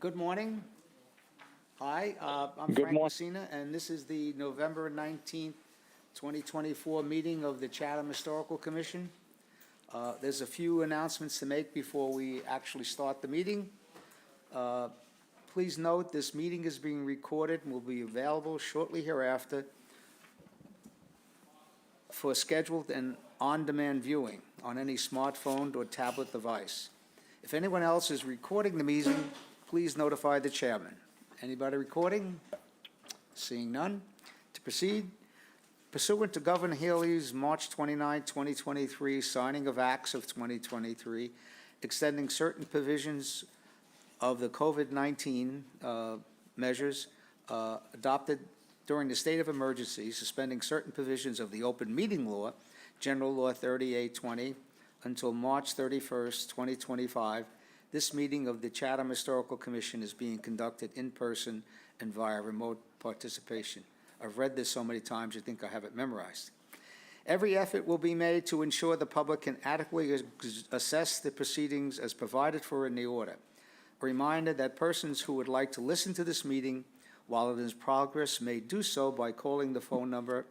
Good morning. Hi, I'm Good Frank morning. Messina, and this is the November 19th, 2024 meeting of the Chatham Historical Commission. There's a few announcements to make before we actually start the meeting. Please note, this meeting is being recorded and will be available shortly hereafter for scheduled and on-demand viewing on any smartphone or tablet device. If anyone else is recording the meeting, please notify the chairman. Anybody recording? Seeing none. To proceed, pursuant to Governor Healy's March 29, 2023 signing of Acts of 2023, extending certain provisions of the COVID-19 measures adopted during the state of emergency, suspending certain provisions of the open meeting law, General Law 3820, until March 31st, 2025, this meeting of the Chatham Historical Commission is being conducted in person and via remote participation. I've read this so many times, you think I have it memorized. Every effort will be made to ensure the public can adequately assess the proceedings as provided for in the order. A reminder that persons who would like to listen to this meeting while it is in progress may do so by calling the phone number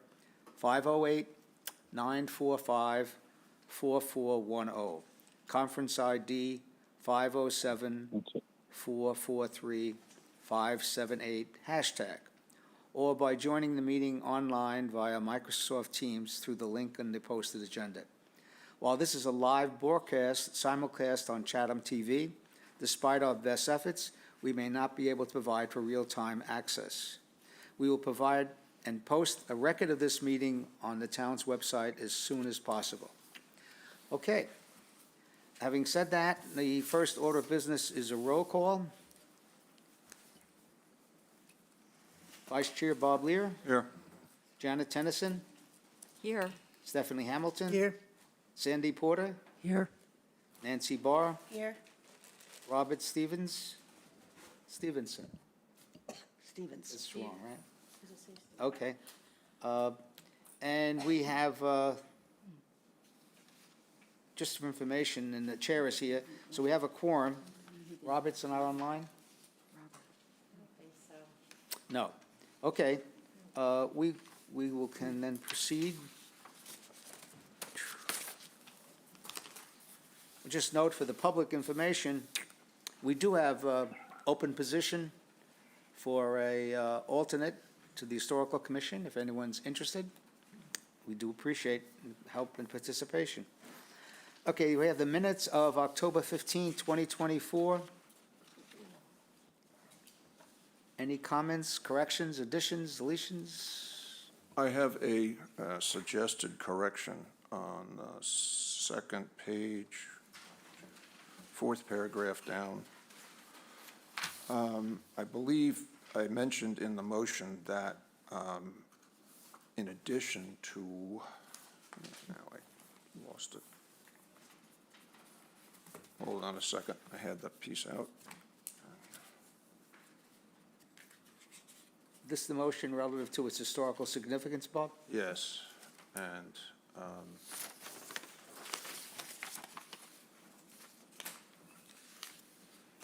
508-945-4410, conference ID 507-443-578, hashtag, or by joining the meeting online via Microsoft Teams through the link in the posted agenda. While this is a live broadcast simulcast on Chatham TV, despite our best efforts, we may not be able to provide for real-time access. We will provide and post a record of this meeting on the town's website as soon as possible. Okay. Having said that, the first order of business is a roll call. Vice Chair Bob Lear. Here. Janet Tennyson. Here. Stephanie Hamilton. Here. Sandy Porter. Here. Nancy Barr. Here. Robert Stevenson. Stevens. It's wrong, right? Okay. And we have, just some information, and the chair is here, so we have a quorum. Robert's not online? No. Okay. We will can then proceed. Just note for the public information, we do have open position for a alternate to the Historical Commission, if anyone's interested. We do appreciate help and participation. Okay, we have the minutes of October 15, 2024. Any comments, corrections, additions, deletions? I have a suggested correction on the second page, fourth paragraph down. I believe I mentioned in the motion that in addition to, now I lost it. Hold on a second, I had that piece out. This is the motion relative to its historical significance, Bob? Yes, and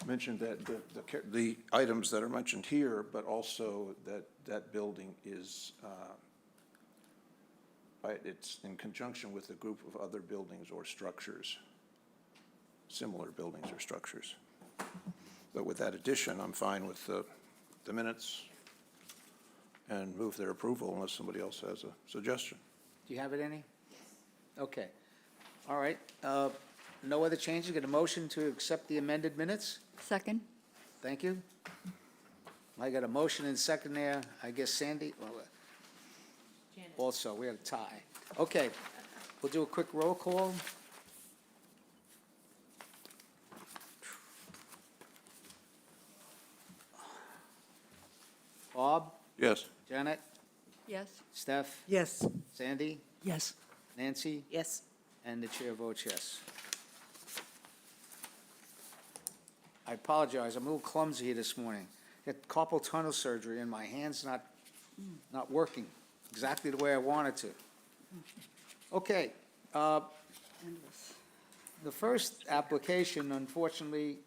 mentioned that the items that are mentioned here, but also that building is, it's in conjunction with a group of other buildings or structures, similar buildings or structures. But with that addition, I'm fine with the minutes and move their approval unless somebody else has a suggestion. Do you have it, any? Okay. All right. No other changes? Get a motion to accept the amended minutes? Second. Thank you. I got a motion and second there. I guess Sandy, well, also, we had a tie. Okay, we'll do a quick roll call. Bob? Yes. Janet? Yes. Steph? Yes. Sandy? Yes. Nancy? Yes. And the chair votes yes. I apologize, I'm a little clumsy here this morning. Got carpal tunnel surgery and my hand's not working exactly the way I wanted to. Okay, the first application, unfortunately,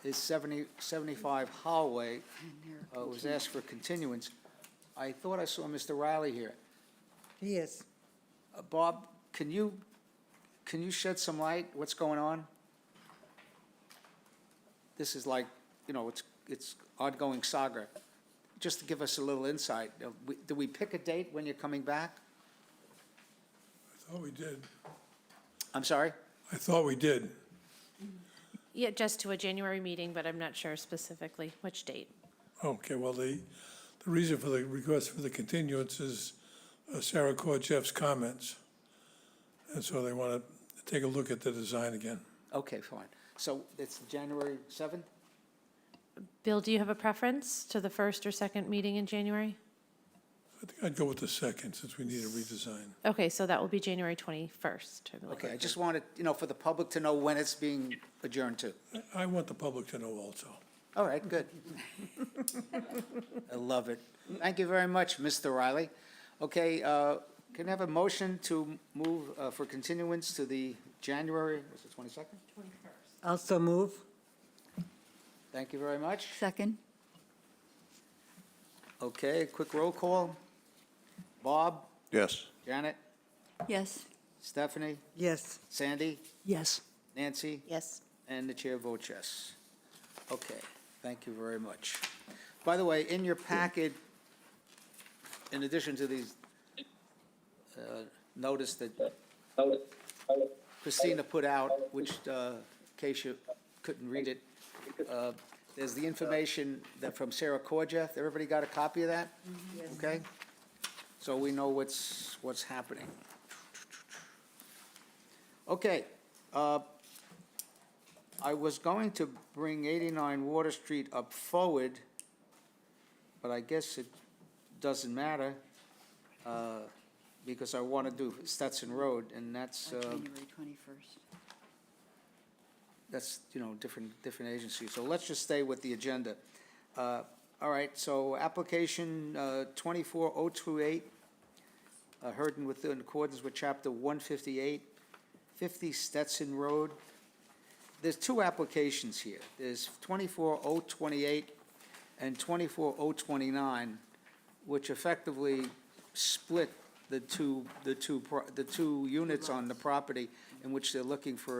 is 75 Hallway. Was asked for continuance. I thought I saw Mr. Riley here. He is. Bob, can you shed some light? What's going on? This is like, it's ongoing saga. Just to give us a little insight, do we pick a date when you're coming back? I thought we did. I'm sorry? I thought we did. Yeah, just to a January meeting, but I'm not sure specifically which date. Okay, well, the reason for the request for the continuance is Sarah Korjeff's comments. And so they want to take a look at the design again. Okay, fine. So it's January 7th? Bill, do you have a preference to the first or second meeting in January? I think I'd go with the second, since we need a redesign. Okay, so that will be January 21st, I believe. Okay, I just wanted, for the public to know when it's being adjourned to. I want the public to know also. All right, good. I love it. Thank you very much, Mr. Riley. Okay, can I have a motion to move for continuance to the January, was it 22nd? Also move. Thank you very much. Second? Okay, quick roll call. Bob, Yes. Janet, Yes. Stephanie, Yes. Sandy, Yes. Nancy, Yes. and the chair votes yes. Okay, thank you very much. By the way, in your packet, in addition to these, notice that Christina put out, which, in case you couldn't read it, there's the information that from Sarah Korjeff. Everybody got a copy of that? Okay? So we know what's happening. Okay. I was going to bring 89 Water Street up forward, but I guess it doesn't matter, because I want to do Stetson Road, and that's, January 21st. that's, different agencies. So let's just stay with the agenda. All right, so application 24028, heard in accordance with chapter 158, 50 Stetson Road. There's two applications here. There's 24028 and 24029, which effectively split the two units on the property in which they're looking for.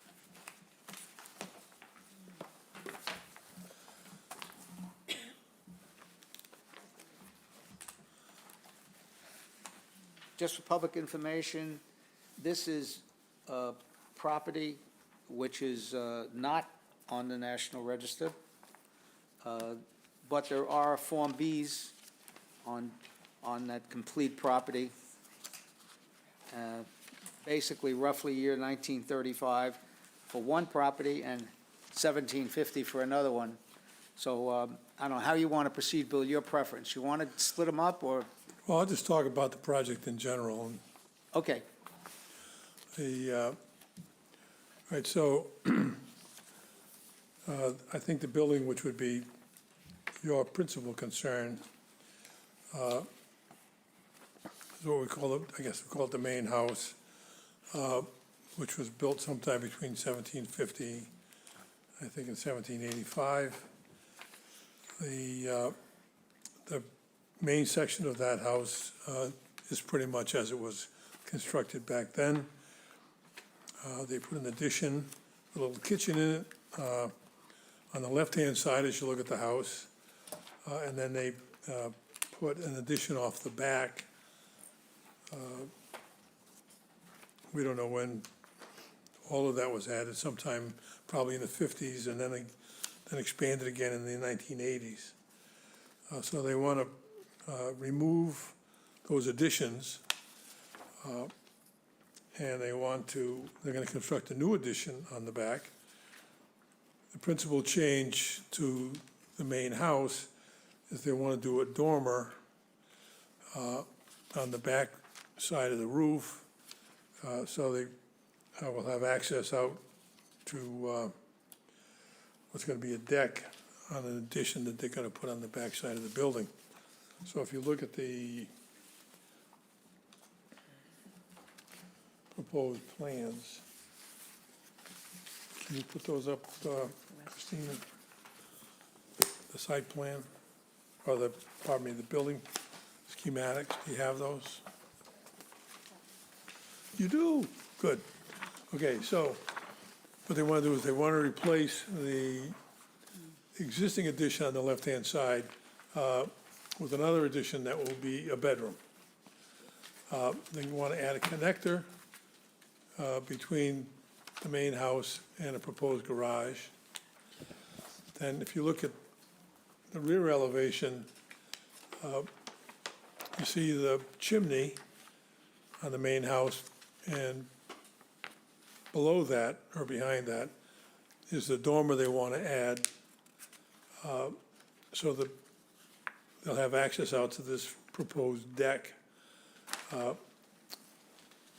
Just for public information, this is property which is not on the National Register, but there are Form Bs on that complete property. Basically, roughly year 1935 for one property and 1750 for another one. So I don't know how you want to proceed, Bill, your preference. You want to split them up, or? Well, I'll just talk about the project in general. Okay, All right, so I think the building, which would be your principal concern, is what we call it, I guess we call it the main house, which was built sometime between 1750, I think, and 1785. The main section of that house is pretty much as it was constructed back then. They put an addition, a little kitchen in it, on the left-hand side as you look at the house. And then they put an addition off the back. We don't know when all of that was added, sometime probably in the 50s, and then expanded again in the 1980s. So they want to remove those additions, and they're going to construct a new addition on the back. The principal change to the main house is they want to do a dormer on the back side of the roof, so they will have access out to what's going to be a deck on an addition that they're going to put on the back side of the building. So if you look at the proposed plans, can you put those up, Christina? the site plan, or the, pardon me, the building schematics? Do you have those? You do? Good. Okay, so what they want to do is they want to replace the existing addition on the left-hand side with another addition that will be a bedroom. They want to add a connector between the main house and a proposed garage. Then if you look at the rear elevation, you see the chimney on the main house, and below that, or behind that, is the dormer they want to add, so that they'll have access out to this proposed deck,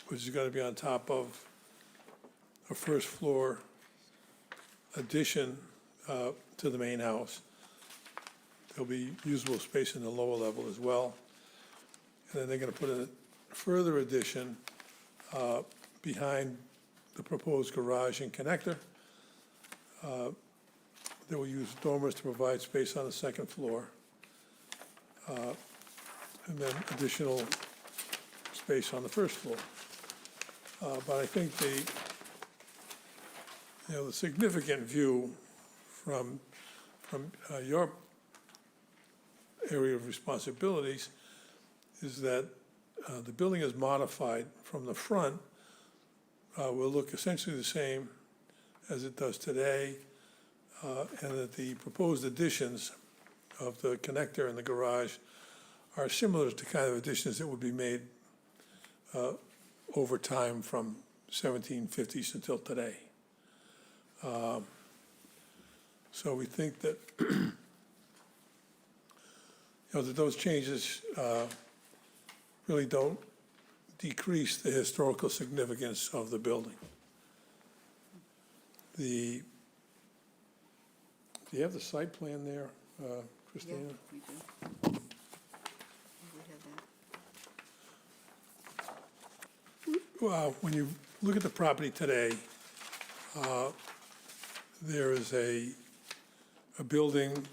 which is going to be on top of a first floor addition to the main house. There'll be usable space in the lower level as well. And then they're going to put in a further addition behind the proposed garage and connector. They will use dormers to provide space on the second floor. And then additional space on the first floor. But I think the significant view from your area of responsibilities is that the building is modified from the front, will look essentially the same as it does today, and that the proposed additions of the connector and the garage are similar to kind of additions that would be made over time from 1750s until today. So we think that, that those changes really don't decrease the historical significance of the building. Do you have the site plan there, Christina? Yeah, we do. We have that. Well, when you look at the property today, there is a building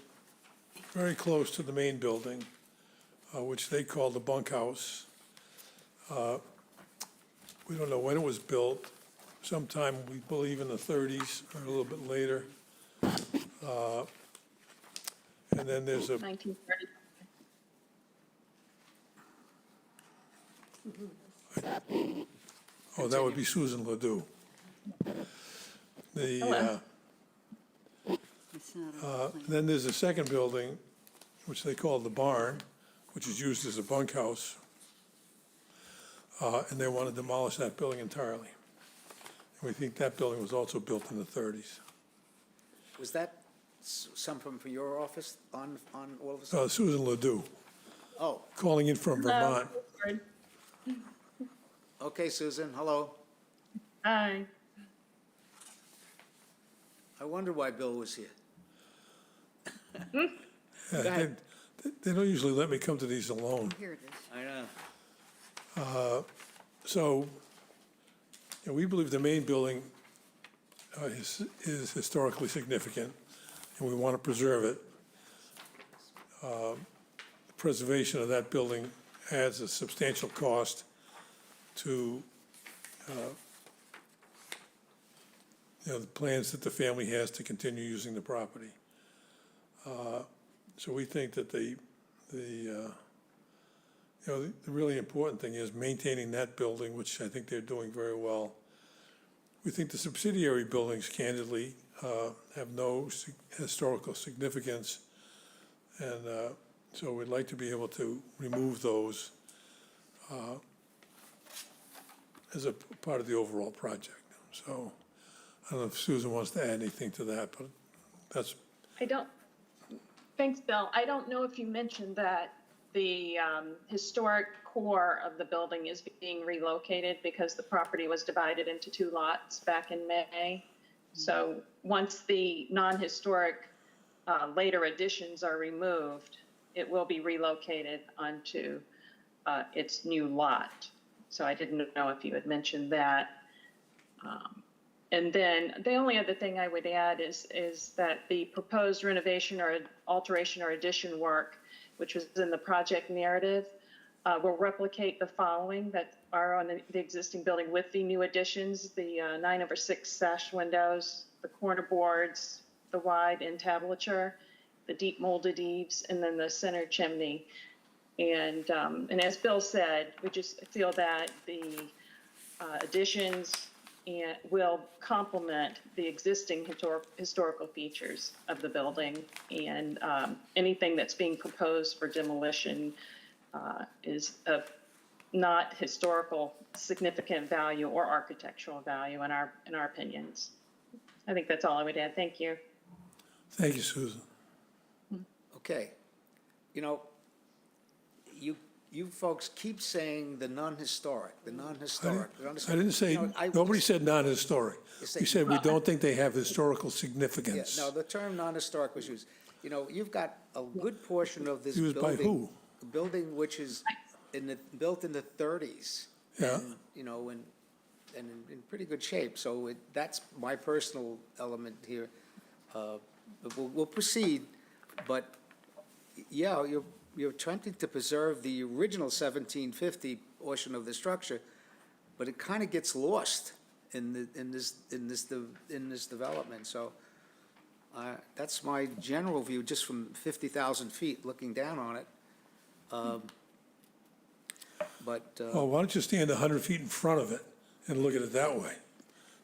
very close to the main building, which they call the bunkhouse. We don't know when it was built, sometime, we believe, in the 30s or a little bit later. And then there's a, 1930. oh, that would be Susan Ledoux. Hello. It's not on the plan. Then there's a second building, which they call the barn, which is used as a bunkhouse. And they want to demolish that building entirely. And we think that building was also built in the 30s. Was that someone from your office on all of a Susan Ledoux, Oh, calling in from Vermont. Hello. okay, Susan, hello. Hi. I wonder why Bill was here. Yeah, Go ahead. they don't usually let me come to these alone. Here it is. I know. So, we believe the main building is historically significant, and we want to preserve it. Preservation of that building adds a substantial cost to the plans that the family has to continue using the property. So we think that the really important thing is maintaining that building, which I think they're doing very well. We think the subsidiary buildings, candidly, have no historical significance, and so we'd like to be able to remove those as a part of the overall project. So I don't know if Susan wants to add anything to that, but that's, Thanks, Bill. I don't know if you mentioned that the historic core of the building is being relocated because the property was divided into 2 lots back in May. So once the non-historic later additions are removed, it will be relocated onto its new lot. So I didn't know if you had mentioned that. And then the only other thing I would add is that the proposed renovation or alteration or addition work, which was in the project narrative, will replicate the following that are on the existing building with the new additions: the 9/6 sash windows, the corner boards, the wide entablature, the deep molded eaves, and then the center chimney. And as Bill said, we just feel that the additions will complement the existing historical features of the building, and anything that's being proposed for demolition is of not historical significant value or architectural value in our opinions. I think that's all I would add. Thank you. Thank you, Susan. Okay. You know, you folks keep saying the non-historic, the non-historic. I didn't say, You know, nobody said non-historic. You say- We said we don't think they have historical Yeah, significance. no, the term non-historic was used. You know, you've got a good portion of this Used by building. who? A building which is built in the 30s. Yeah. And, you know, and in pretty good shape. So that's my personal element here. But we'll proceed, but, yeah, you're attempting to preserve the original 1750 portion of the structure, but it kind of gets lost in this development. So that's my general view, just from 50,000 feet looking down on it. Well, why don't you stand 100 feet in front of it and look at it that way?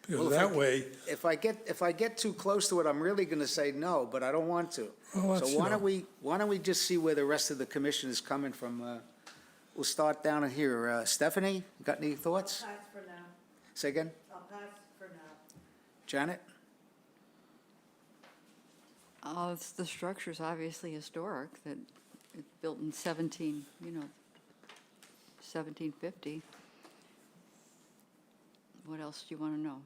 Because Well, that way, if I get too close to it, I'm really going to say no, but I don't want to. Well, So that's, why you know. why don't we just see where the rest of the commission is coming from? We'll start down here. Stephanie, got any thoughts? Pass for now. Say again? I'll pass for now. Janet? The structure's obviously historic, that it's built in 1750. What else do you want to know?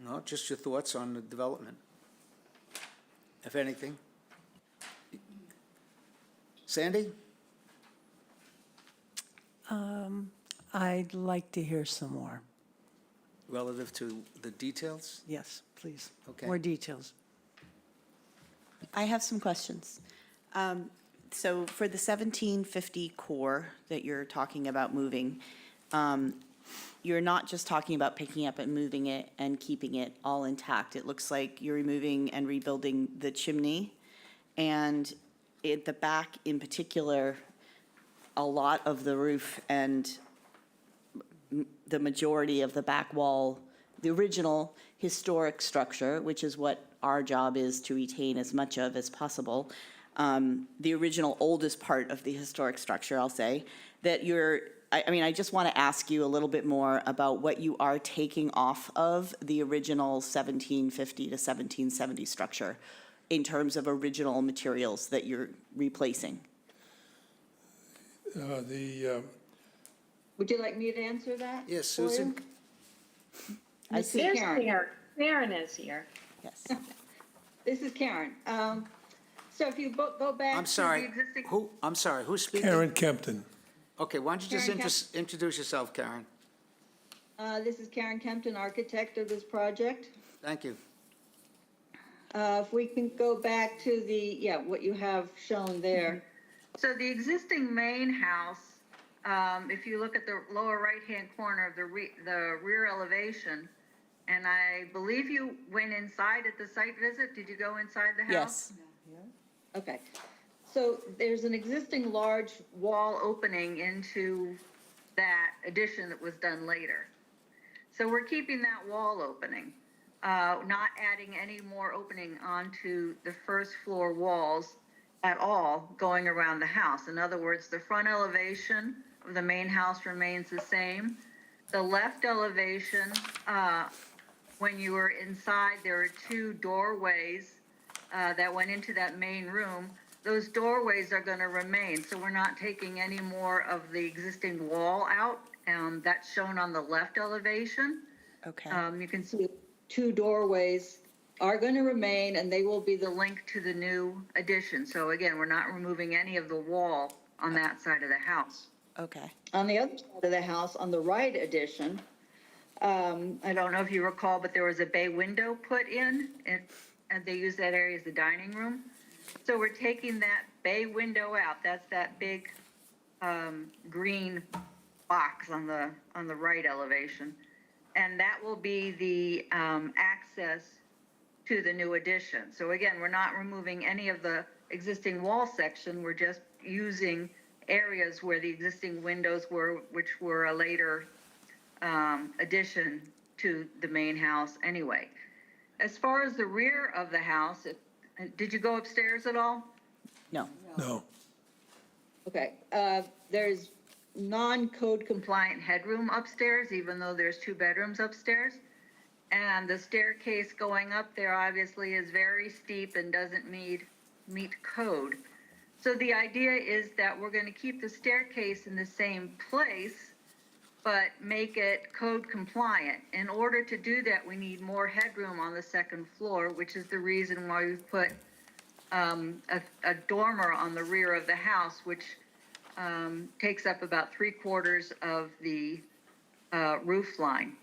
No, just your thoughts on the development, if anything. Sandy? I'd like to hear some more. Relative to the details? Yes, please. Okay. More details. I have some questions. So for the 1750 core that you're talking about moving, you're not just talking about picking up and moving it and keeping it all intact. It looks like you're removing and rebuilding the chimney. And at the back in particular, a lot of the roof and the majority of the back wall, the original historic structure, which is what our job is to retain as much of as possible, the original oldest part of the historic structure, I'll say, that I just want to ask you a little bit more about what you are taking off of the original 1750 to 1770 structure in terms of original materials that you're replacing. Would you like me to answer that? Yes, for you? Susan? I see. There's Karen. Karen. Karen is here. Yes. This is Karen. So if you go back I'm to the sorry, existing. I'm sorry, who's speaking? Karen Kempton. Okay, why don't you just Karen introduce yourself, Karen? This is Karen Kempton, architect of this project. Thank you. If we can go back to what you have shown there. So the existing main house, if you look at the lower right-hand corner of the rear elevation, and I believe you went inside at the site visit. Did you go inside the house? Yes. Okay. So there's an existing large wall opening into that addition that was done later. So we're keeping that wall opening, not adding any more opening onto the first floor walls at all going around the house. In other words, the front elevation of the main house remains the same. The left elevation, when you were inside, there were two doorways that went into that main room. Those doorways are going to remain, so we're not taking any more of the existing wall out. That's shown on the left elevation. Okay. You can see two doorways are going to remain, and they will be the link to the new addition. So again, we're not removing any of the wall on that side of the house. Okay. On the other side of the house, on the right addition, I don't know if you recall, but there was a bay window put in, and they use that area as the dining room. So we're taking that bay window out. That's that big green box on the right elevation. And that will be the access to the new addition. So again, we're not removing any of the existing wall section. We're just using areas where the existing windows were, which were a later addition to the main house anyway. As far as the rear of the house, did you go upstairs at all? No. No. Okay, there's non-code compliant headroom upstairs, even though there's 2 bedrooms upstairs. And the staircase going up there obviously is very steep and doesn't meet code. So the idea is that we're going to keep the staircase in the same place, but make it code compliant. In order to do that, we need more headroom on the second floor, which is the reason why we've put a dormer on the rear of the house, which takes up about 3/4 of the roof line.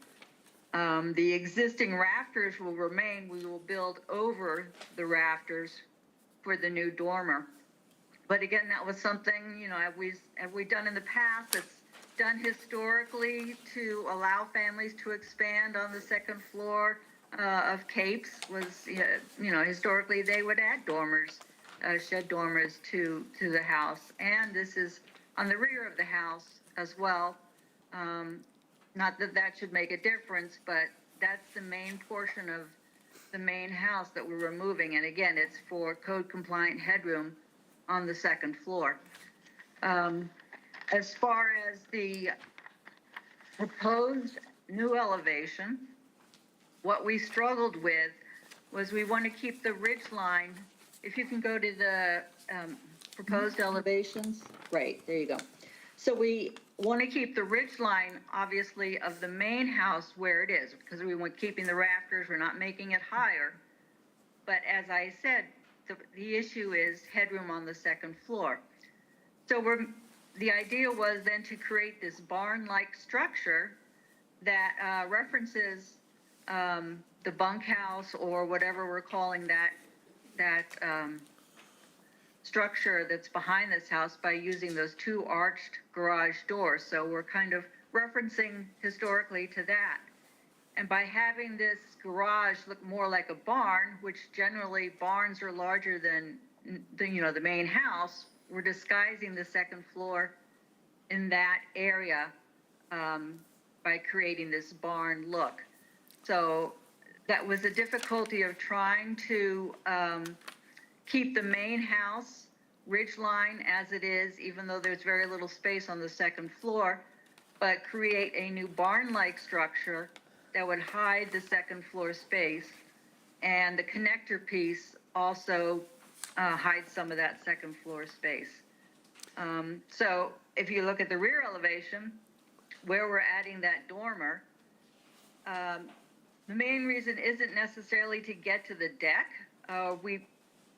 The existing rafters will remain. We will build over the rafters for the new dormer. But again, that was something, have we done in the past? It's done historically to allow families to expand on the second floor of Capes. Was, historically they would add dormers, shed dormers to the house. And this is on the rear of the house as well. Not that that should make a difference, but that's the main portion of the main house that we're removing. And again, it's for code compliant headroom on the second floor. As far as the proposed new elevation, what we struggled with was we want to keep the ridge line. If you can go to the proposed elevations, right, there you go. So we want to keep the ridge line, obviously, of the main house where it is, because we want keeping the rafters, we're not making it higher. But as I said, the issue is headroom on the second floor. So the idea was then to create this barn-like structure that references the bunkhouse or whatever we're calling that structure that's behind this house by using those 2 arched garage doors. So we're kind of referencing historically to that. And by having this garage look more like a barn, which generally barns are larger than the main house, we're disguising the second floor in that area by creating this barn look. So that was the difficulty of trying to keep the main house ridge line as it is, even though there's very little space on the second floor, but create a new barn-like structure that would hide the second floor space. And the connector piece also hides some of that second floor space. So if you look at the rear elevation, where we're adding that dormer, the main reason isn't necessarily to get to the deck. We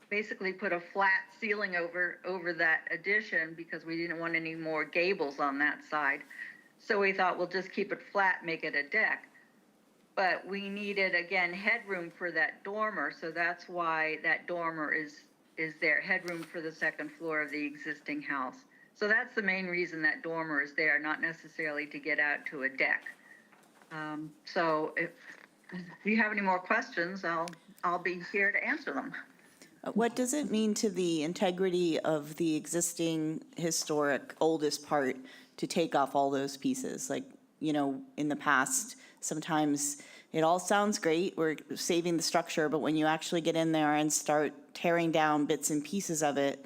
basically put a flat ceiling over that addition because we didn't want any more gables on that side. So we thought we'll just keep it flat, make it a deck. But we needed, again, headroom for that dormer, so that's why that dormer is there, headroom for the second floor of the existing house. So that's the main reason that dormer is there, not necessarily to get out to a deck. So if you have any more questions, I'll be here to answer them. What does it mean to the integrity of the existing historic oldest part to take off all those pieces? Like, in the past, sometimes it all sounds great, we're saving the structure, but when you actually get in there and start tearing down bits and pieces of it,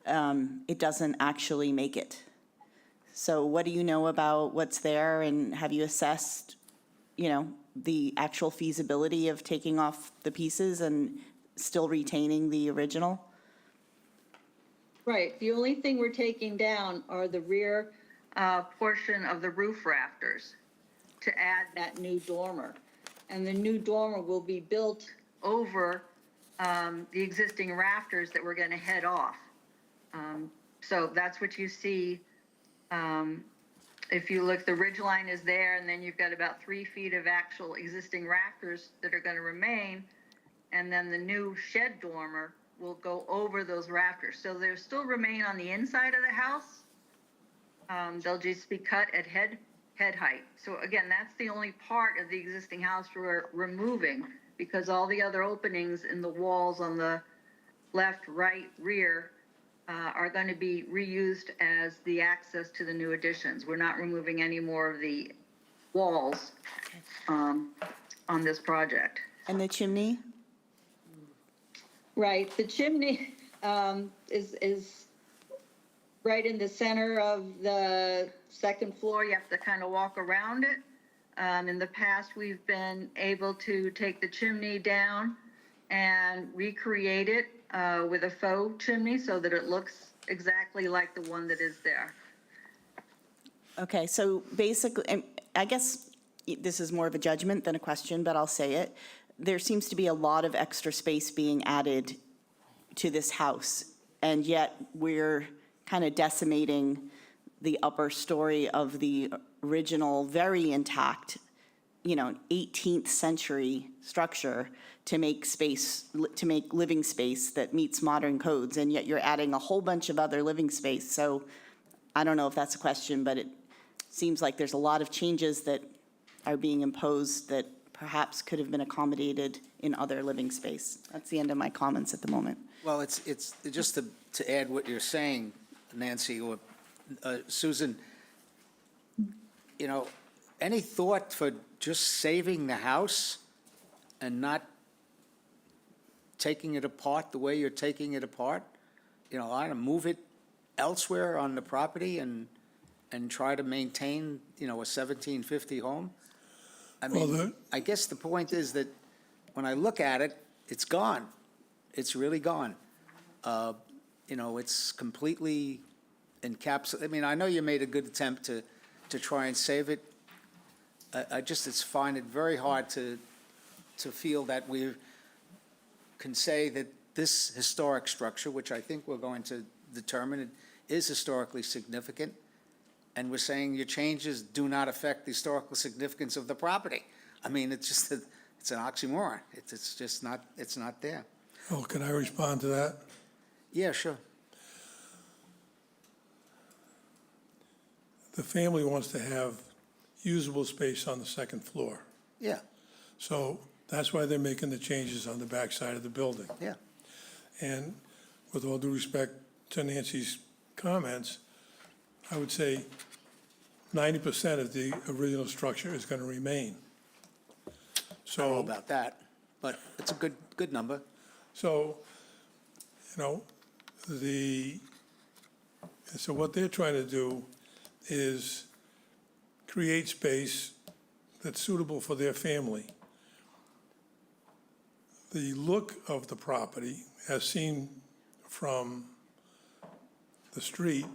it doesn't actually make it. So what do you know about what's there, and have you assessed, the actual feasibility of taking off the pieces and still retaining the original? Right. The only thing we're taking down are the rear portion of the roof rafters to add that new dormer. And the new dormer will be built over the existing rafters that we're going to head off. So that's what you see if you look, the ridge line is there, and then you've got about 3 feet of actual existing rafters that are going to remain. And then the new shed dormer will go over those rafters. So they'll still remain on the inside of the house. They'll just be cut at head height. So again, that's the only part of the existing house we're removing, because all the other openings in the walls on the left, right, rear are going to be reused as the access to the new additions. We're not removing any more of the walls on this project. And the chimney? Right, the chimney is right in the center of the second floor. You have to kind of walk around it. In the past, we've been able to take the chimney down and recreate it with a faux chimney so that it looks exactly like the one that is there. Okay, so basically, and I guess this is more of a judgment than a question, but I'll say it. There seems to be a lot of extra space being added to this house, and yet we're kind of decimating the upper story of the original, very intact, 18th century structure to make space, to make living space that meets modern codes, and yet you're adding a whole bunch of other living space. So I don't know if that's a question, but it seems like there's a lot of changes that are being imposed that perhaps could have been accommodated in other living space. That's the end of my comments at the moment. Well, it's just to add what you're saying, Nancy, or Susan, any thought for just saving the house and not taking it apart the way you're taking it apart? I want to move it elsewhere on the property and try to maintain, a 1750 home? I mean, I guess the point is that when I look at it, it's gone. It's really gone. It's completely encapsulated. I mean, I know you made a good attempt to try and save it. I find it very hard to feel that we can say that this historic structure, which I think we're going to determine is historically significant, and we're saying your changes do not affect the historical significance of the property. I mean, it's an oxymoron. It's just not, it's not there. Oh, can I respond to that? Yeah, sure. The family wants to have usable space on the second floor. Yeah, So that's why they're making the changes on the backside of the building. yeah. And with all due respect to Nancy's comments, I would say 90% of the original structure is going to remain. I don't know So, about that, but it's a good number. so, so what they're trying to do is create space that's suitable for their family. The look of the property, as seen from the street,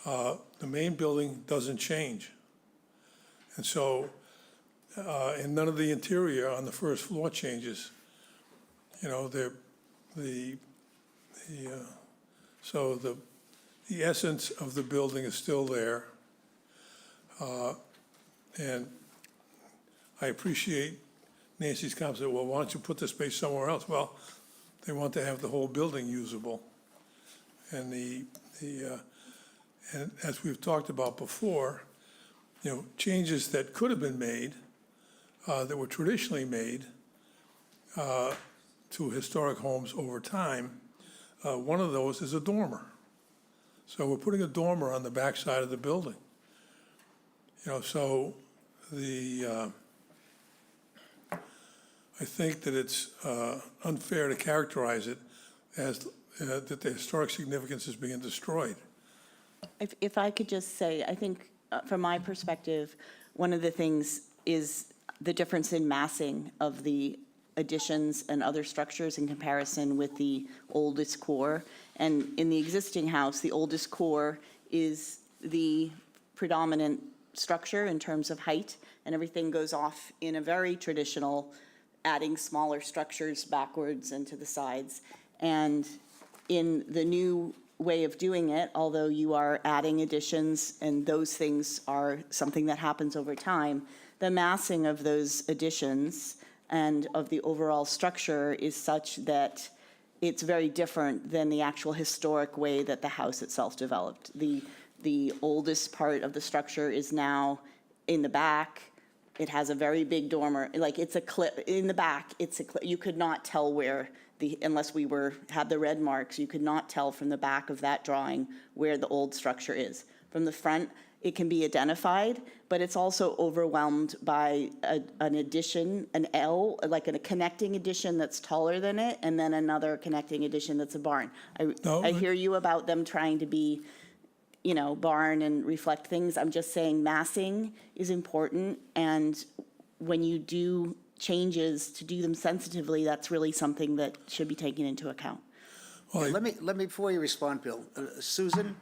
the main building doesn't change. And so, and none of the interior on the first floor changes. So the essence of the building is still there. And I appreciate Nancy's comment, well, why don't you put the space somewhere else? Well, they want to have the whole building usable. And and as we've talked about before, changes that could have been made, that were traditionally made to historic homes over time, one of those is a dormer. So we're putting a dormer on the backside of the building. So I think that it's unfair to characterize it as that the historic significance is being destroyed. If I could just say, I think from my perspective, one of the things is the difference in massing of the additions and other structures in comparison with the oldest core. And in the existing house, the oldest core is the predominant structure in terms of height, and everything goes off in a very traditional, adding smaller structures backwards and to the sides. And in the new way of doing it, although you are adding additions, and those things are something that happens over time. The massing of those additions and of the overall structure is such that it's very different than the actual historic way that the house itself developed. The oldest part of the structure is now in the back. It has a very big dormer, like it's a clip, in the back, it's a clip. You could not tell where unless we had the red marks, you could not tell from the back of that drawing where the old structure is. From the front, it can be identified, but it's also overwhelmed by an addition, an L, like a connecting addition that's taller than it, and then another connecting addition that's a barn. I hear you about them trying to be, barn and reflect things. I'm just saying massing is important, and when you do changes to do them sensitively, that's really something that should be taken into account. Well, Let me, before you respond, Bill, Susan,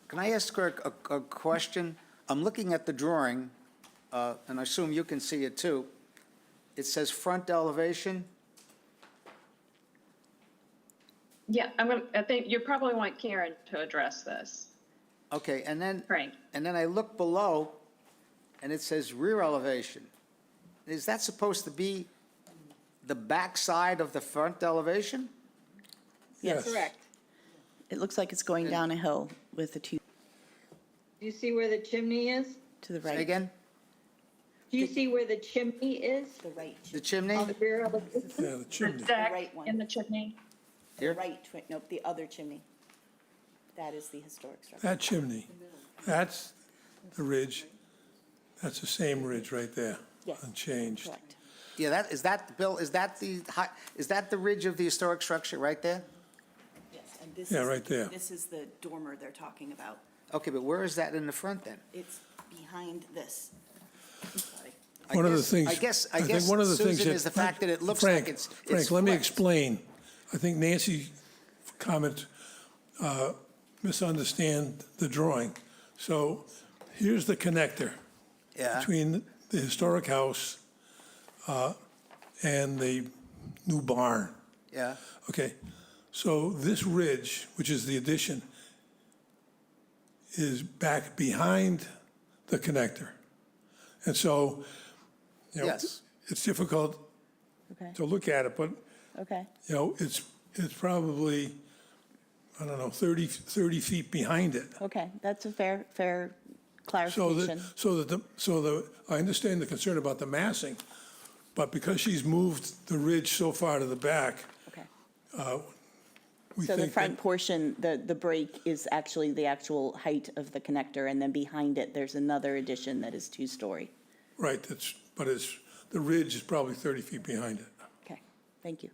can I ask her a question? I'm looking at the drawing, and I assume you can see it too. It says front elevation. Yeah, I think you probably want Karen to address this. Okay, and then. Frank. And then I look below, and it says rear elevation. Is that supposed to be the back side of the front elevation? Yes. Correct. It looks like it's going down a hill with the two Do you see where the chimney is? to the Say right. again? Do you see where the chimney is? The right, The chimney? On the rear elevation? yeah, the The chimney. deck right one. in the chimney. the right, nope, the other chimney. That is the historic structure. That chimney, that's the ridge. That's the same ridge right there. Yes. Unchanged. Correct. Yeah, Bill, is that the ridge of the historic structure right there? Yes, and this Yeah, right there. This is the dormer they're talking about. Okay, but where is that in the front then? It's behind this. I'm sorry. One of the things. I guess, one of the things Susan, that- is the fact that it looks Frank, like it's Frank, let me flipped. explain. I think Nancy's comment misunderstand the drawing. So here's the connector Yeah, between the historic house and the new barn. yeah. Okay, so this ridge, which is the addition, is back behind the connector. And so, Yes. it's difficult Okay, to look at it, but, okay, it's probably, I don't know, 30 feet behind it. okay. That's a fair So clarification. I understand the concern about the massing, but because she's moved the ridge so far to the back, Okay. we So the think front that, portion, the break is actually the actual height of the connector, and then behind it, there's another addition that is two-story. right, the ridge is probably 30 feet behind it. Okay, thank you.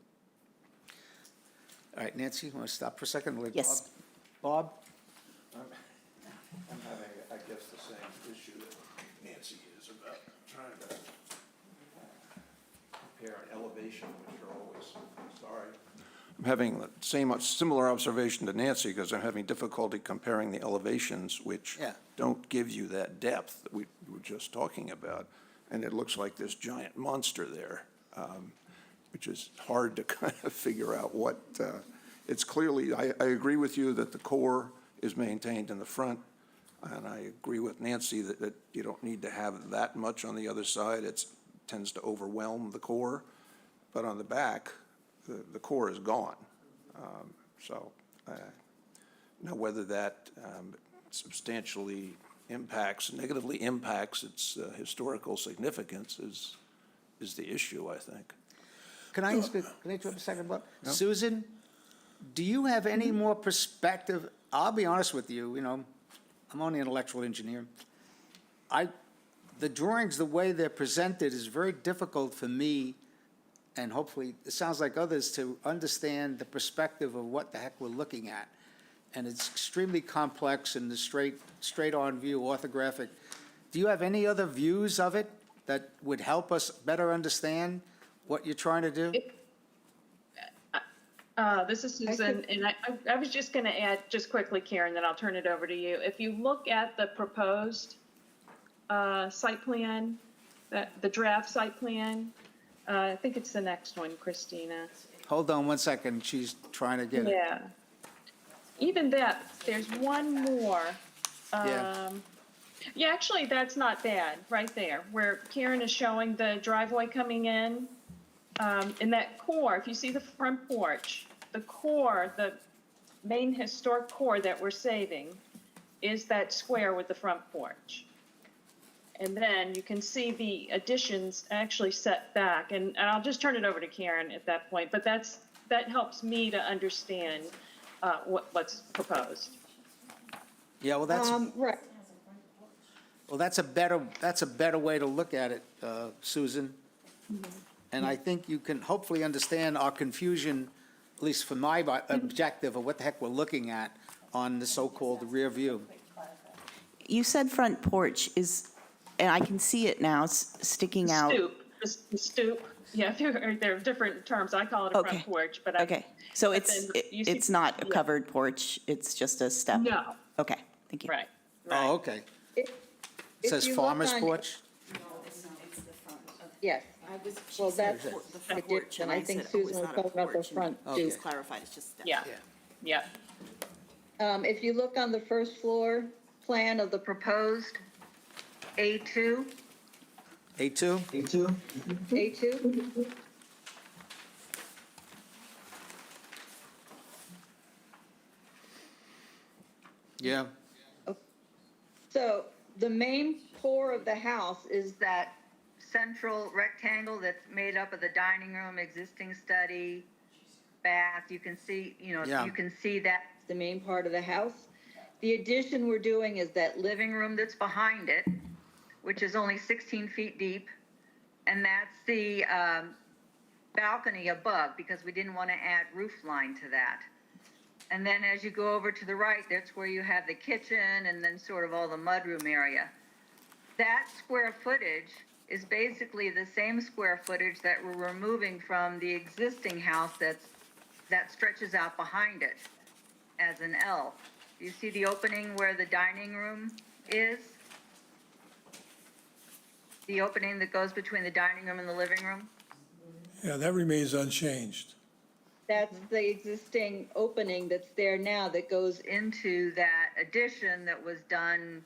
All right, Nancy, you want to stop for a second? Let Yes. Bob? I'm having, I guess, the same issue that Nancy is about trying to compare an elevation, which are always, sorry. I'm having the similar observation to Nancy, because I'm having difficulty comparing the elevations, which Yeah. don't give you that depth that we were just talking about. And it looks like this giant monster there, which is hard to kind of figure out what, it's clearly, I agree with you that the core is maintained in the front, and I agree with Nancy that you don't need to have that much on the other side. It tends to overwhelm the core, but on the back, the core is gone. So, now whether that substantially negatively impacts its historical significance is the issue, I think. Can I interrupt a second, Bob? Susan, do you have any more perspective? I'll be honest with you, I'm only an electrical engineer. The drawings, the way they're presented is very difficult for me, and hopefully, it sounds like others, to understand the perspective of what the heck we're looking at. And it's extremely complex in the straight-on view, orthographic. Do you have any other views of it that would help us better understand what you're trying to do? This is Susan, and I was just going to add, just quickly, Karen, then I'll turn it over to you. If you look at the proposed site plan, the draft site plan, I think it's the next one, Christina. Hold on one second, she's trying to get it. Yeah. even that, there's one more. Yeah. Yeah, actually, that's not bad, right there, where Karen is showing the driveway coming in. In that core, if you see the front porch, the core, the main historic core that we're saving is that square with the front porch. And then you can see the additions actually set back, and I'll just turn it over to Karen at that point, but that helps me to understand what's proposed. Yeah, well, Right. that's a better way to look at it, Susan. And I think you can hopefully understand our confusion, at least from my objective of what the heck we're looking at on the so-called rear view. You said front porch is, and I can see it now, sticking out. The stoop, yeah, there are different terms, I call it a Okay. front porch, but Okay, so but it's, then you see- it's not a yeah. covered porch, it's just a step? No, Okay, thank you. right, Oh, right. okay. If Says you look farmer's on- porch? Yes. Well, that's the I did, and I think Susan was talking about the front Okay. stoop. Clarified, it's just steps. Yeah, Yeah. yeah. If you look on the first floor plan of the proposed A2, A2? A2, Yeah. so the main core of the house is that central rectangle that's made up of the dining room, existing study, bath. You can see, Yeah. you can see that's the main part of the house. The addition we're doing is that living room that's behind it, which is only 16 feet deep. And that's the balcony above, because we didn't want to add roof line to that. And then as you go over to the right, that's where you have the kitchen and then sort of all the mudroom area. That square footage is basically the same square footage that we're removing from the existing house that stretches out behind it as an L. Do you see the opening where the dining room is? The opening that goes between the dining room and the living room? Yeah, that remains unchanged. That's the existing opening that's there now that goes into that addition that was done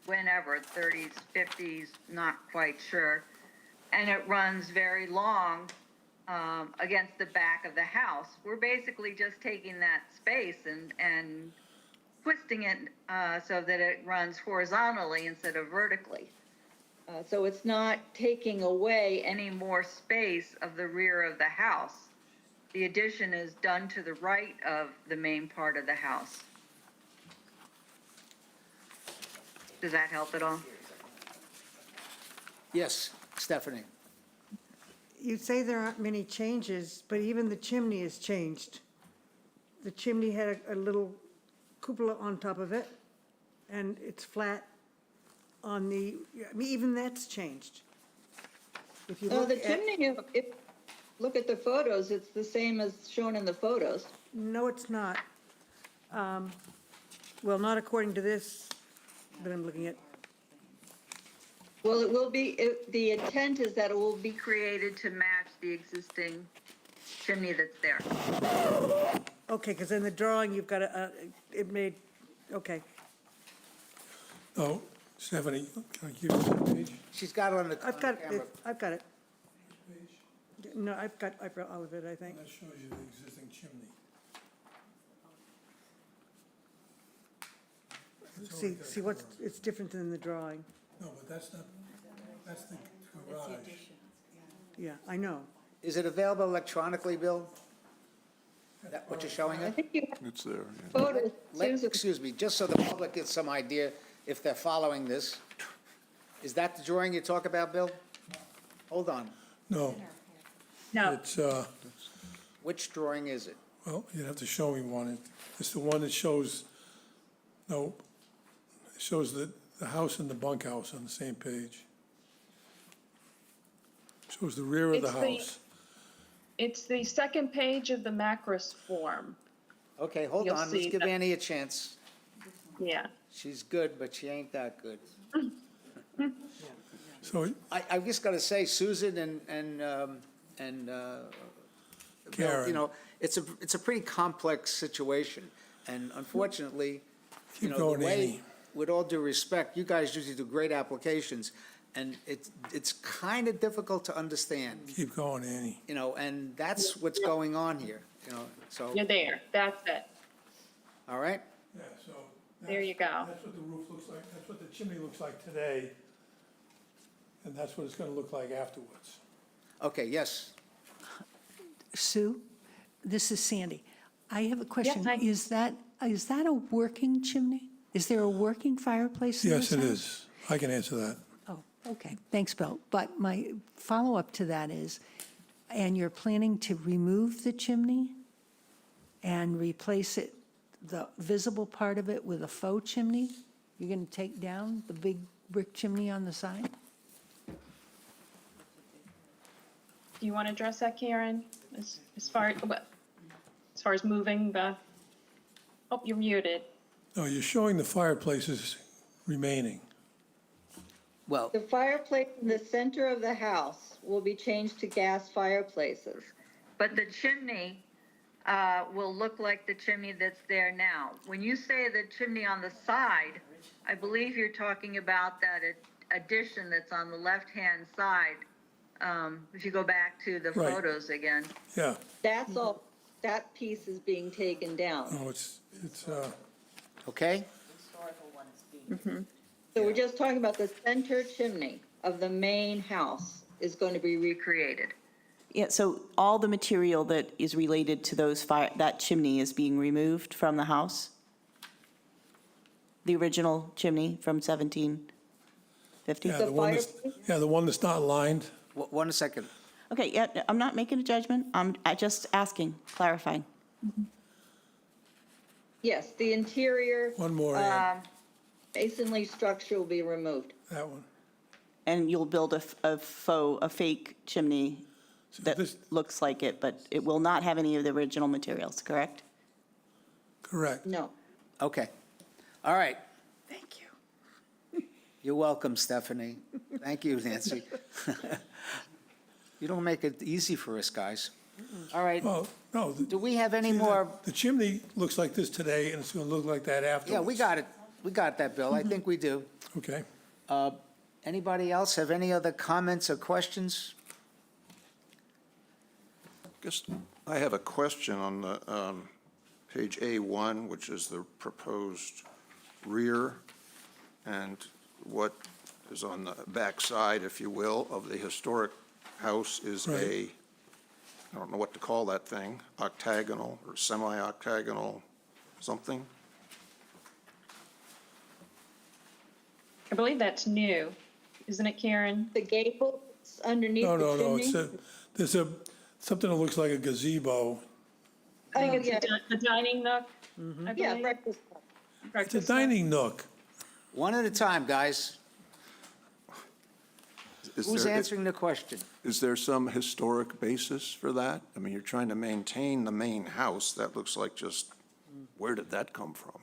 whenever, 30s, 50s, not quite sure. And it runs very long against the back of the house. We're basically just taking that space and twisting it so that it runs horizontally instead of vertically. So it's not taking away any more space of the rear of the house. The addition is done to the right of the main part of the house. Does that help at all? Yes, Stephanie. You say there aren't many changes, but even the chimney has changed. The chimney had a little cupola on top of it, and it's flat on the, I mean, even that's changed. If you look The at, chimney, if look at the photos, it's the same as shown in the photos. no, it's not. Well, not according to this that I'm looking at. Well, it will be, the intent is that it will be created to match the existing chimney that's there. Okay, because in the drawing, you've got it made, okay. Oh, Stephanie, can I give you that page? She's got it on the I've got camera. it, I've got it. No, I've got all of it, I think. That shows you the existing chimney. See what's, it's different than the drawing. No, but that's not, that's the garage. Yeah, I know. Is it available electronically, Bill? That what you're showing I us? think you have It's there. photos, Susan. Excuse me, just so the public gets some idea if they're following this. Is that the drawing you talk about, Bill? Hold on. No, No, it's, Which drawing is it? well, you'd have to show me one. It's the one that shows, no, it shows the house and the bunkhouse on the same page. Shows the rear of the It's the- house. it's the second page of the Macros form. Okay, hold You'll on, let's see give that. Annie a chance. Yeah. She's good, but she ain't that good. So I just gotta say, Susan and Bill, Karen. you know, it's a pretty complex situation. And unfortunately, you Keep know, going, the way, Annie. with all due respect, you guys usually do great applications, and it's kind of difficult to understand, Keep going, Annie. you know, and that's what's going on here, you know, so, You're there, that's it. all right? Yeah, so. There you go. That's what the roof looks like, that's what the chimney looks like today, and that's what it's gonna look like afterwards. Okay, yes. Sue, this is Sandy. I have a question. hi. Is that a working chimney? Is there a working fireplace in this Yes, it house? is. I can answer that. Oh, okay. Thanks, Bill. But my follow-up to that is, and you're planning to remove the chimney and replace it, the visible part of it, with a faux chimney? You're going to take down the big brick chimney on the side? Do you want to address that, Karen? As far as moving the, oh, you're muted. No, you're showing the fireplaces remaining. Well, The fireplace in the center of the house will be changed to gas fireplaces. But the chimney will look like the chimney that's there now. When you say the chimney on the side, I believe you're talking about that addition that's on the left-hand side. If you go back to the Right. photos again, Yeah, that's all, that piece is being taken down. no, it's, okay, So we're just talking about the center chimney of the main house is going to be recreated. Yeah, so all the material that is related to that chimney is being removed from the house? The original chimney from 1750? yeah, the one that's not lined. one second. Okay, yeah, I'm not making a judgment. I'm just asking, clarifying. Yes, the interior One more, Ann. masonry structure will be removed. That one. And you'll build a fake chimney that this- looks like it, but it will not have any of the original materials, correct? Correct. No. Okay, all right. Thank you. You're welcome, Stephanie. Thank you, Nancy. You don't make it easy for us, guys. All right, Well, no. do we have any see, more? The chimney looks like this today, and it's gonna look like that afterwards. Yeah, we got it. We got that, Bill. I think we do. Okay. Anybody else have any other comments or questions? Guess I have a question on the page A1, which is the proposed rear, and what is on the back side, if you will, of the historic house is Right. I don't know what to call that thing, octagonal or semi-octagonal something? I believe that's new, isn't it, Karen? The gables underneath No, the no, no, chimney? there's something that looks like a gazebo. I think Oh, it's yeah. the dining nook, I Yeah, believe. breakfast. It's a Breakfast nook. dining nook. One at a time, guys. Is Who's there- answering the question? Is there some historic basis for that? I mean, you're trying to maintain the main house. That looks like just, where did that come from?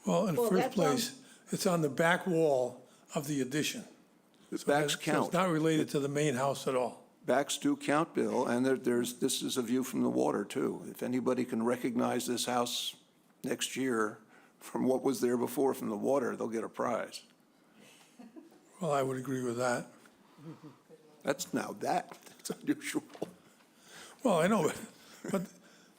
Well, in the Well, first that's place, it's on the back wall of the addition. The So backs so count. it's not related to the main house at all. Backs do count, Bill, and this is a view from the water, too. If anybody can recognize this house next year from what was there before from the water, they'll get a prize. Well, I would agree with that. That's unusual. Well, I know, but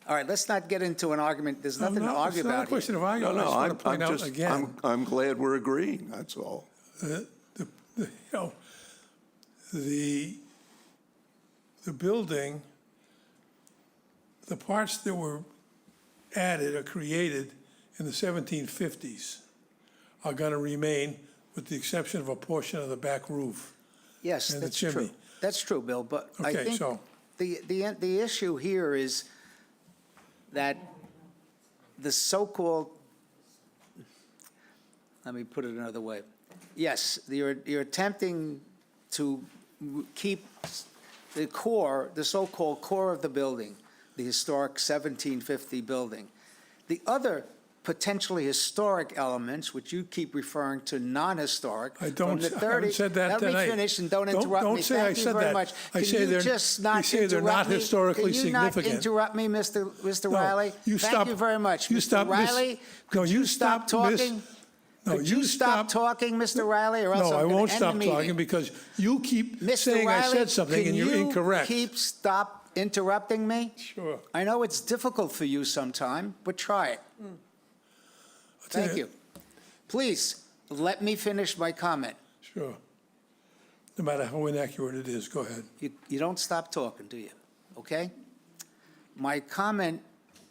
All right, let's not get into an argument. There's nothing to no, argue it's not a about here. question of No, argument. I no, just want I'm to point out just, again, I'm glad we're agreeing, that's all. you know, the building, the parts that were added or created in the 1750s are going to remain with the exception of a portion of the back roof. Yes, And the that's true. chimney. That's true, Bill, but I Okay, think so- the issue here is that the so-called, let me put it another way. Yes, you're attempting to keep the core, the so-called core of the building, the historic 1750 building. The other potentially historic elements, which you keep referring to non-historic. I from don't, the I 30 haven't said that tonight. Let me finish and don't interrupt me. Don't say I Thank you said very that. much. I Can say you they're, just you not say they're not interrupt me? historically Can you not significant. interrupt me, Mr. No, Riley? you Thank stop- you very much. you Mr. stop, Miss- Riley, no, could you you stop stop, Miss- talking? No, Could you stop talking, Mr. Riley, or else No, I I'm going won't to end the stop talking meeting? because you keep Mr. saying I Riley, said something and you're incorrect. Can you stop interrupting me? Sure. I know it's difficult for you sometime, but try it. Thank you. Please, let me finish my comment. Sure. No matter how inaccurate it is, go ahead. You don't stop talking, do you? Okay? My comment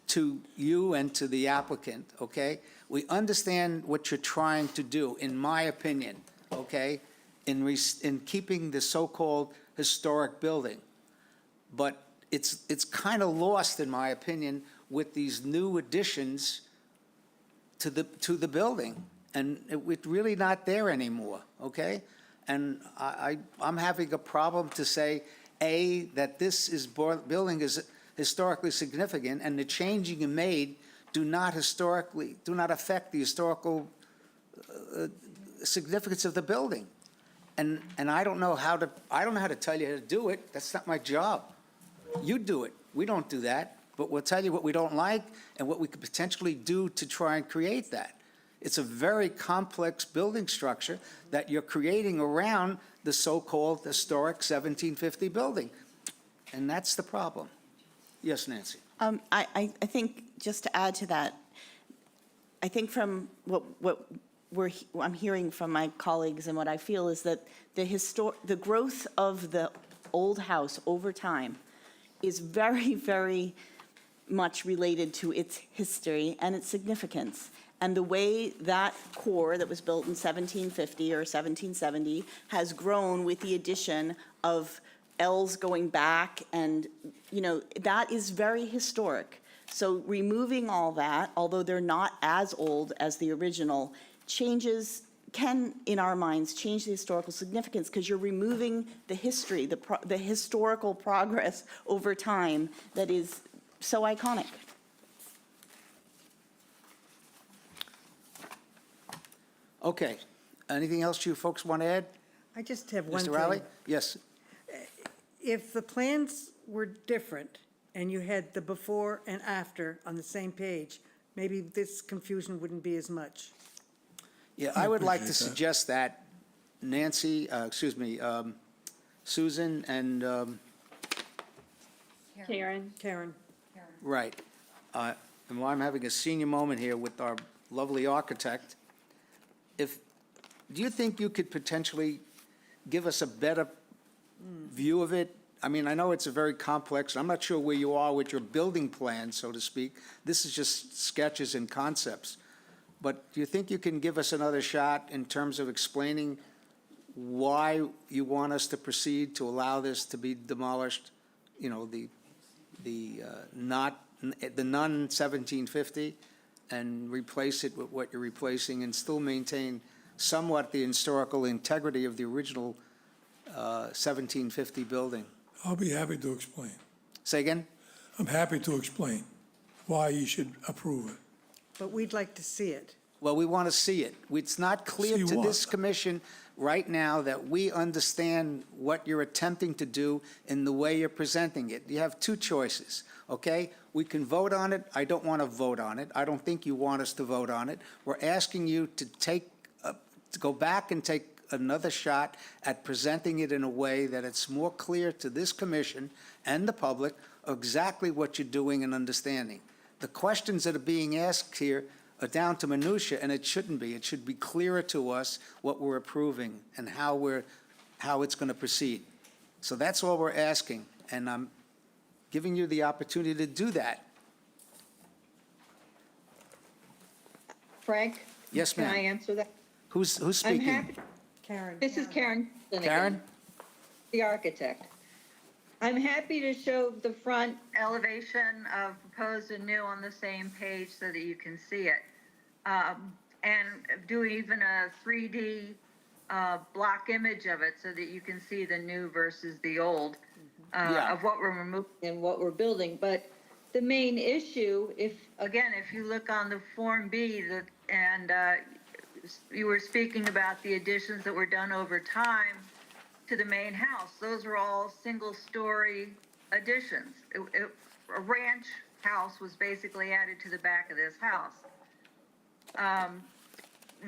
to you and to the applicant, okay? We understand what you're trying to do, in my opinion, okay? In keeping the so-called historic building. But it's kind of lost, in my opinion, with these new additions to the building. And it's really not there anymore, okay? And I'm having a problem to say, A, that building is historically significant, and the changes you made do not affect the historical significance of the building. And I don't know how to tell you how to do it. That's not my job. You do it. We don't do that. But we'll tell you what we don't like and what we could potentially do to try and create that. It's a very complex building structure that you're creating around the so-called historic 1750 building. And that's the problem. Yes, Nancy? I think, just to add to that, I think from what I'm hearing from my colleagues and what I feel is that the growth of the old house over time is very, very much related to its history and its significance. And the way that core that was built in 1750 or 1770 has grown with the addition of L's going back, and, that is very historic. So removing all that, although they're not as old as the original, can, in our minds, change the historical significance because you're removing the history, the historical progress over time that is so iconic. Okay. Anything else you folks want to add? I just have one Mr. thing. Riley? Yes. If the plans were different and you had the before and after on the same page, maybe this confusion wouldn't be as much. Yeah, I would like to appreciate that. suggest that Nancy, Susan and, Karen? Karen? right. And while I'm having a senior moment here with our lovely architect, do you think you could potentially give us a better view of it? I mean, I know it's a very complex, I'm not sure where you are with your building plan, so to speak. This is just sketches and concepts. But do you think you can give us another shot in terms of explaining why you want us to proceed to allow this to be demolished? The non-1750, and replace it with what you're replacing and still maintain somewhat the historical integrity of the original 1750 building. I'll be happy to explain. Say again? I'm happy to explain why you should approve it. But we'd like to see it. Well, we want to see it. It's not clear See to what? this commission right now that we understand what you're attempting to do in the way you're presenting it. You have two choices, okay? We can vote on it. I don't want to vote on it. I don't think you want us to vote on it. We're asking you to go back and take another shot at presenting it in a way that it's more clear to this commission and the public exactly what you're doing and understanding. The questions that are being asked here are down to minutia, and it shouldn't be. It should be clearer to us what we're approving and how it's going to proceed. So that's all we're asking, and I'm giving you the opportunity to do that. Frank? Yes, Can I ma'am. answer that? Who's I'm speaking? happy, Karen? this is Karen. again, Karen? The architect. I'm happy to show the front elevation of proposed and new on the same page so that you can see it. And do even a 3D block image of it so that you can see the new versus the old Yeah. of what we're removing and what we're building. But the main issue, if you look on the Form B, you were speaking about the additions that were done over time to the main house. Those are all single-story additions. A ranch house was basically added to the back of this house.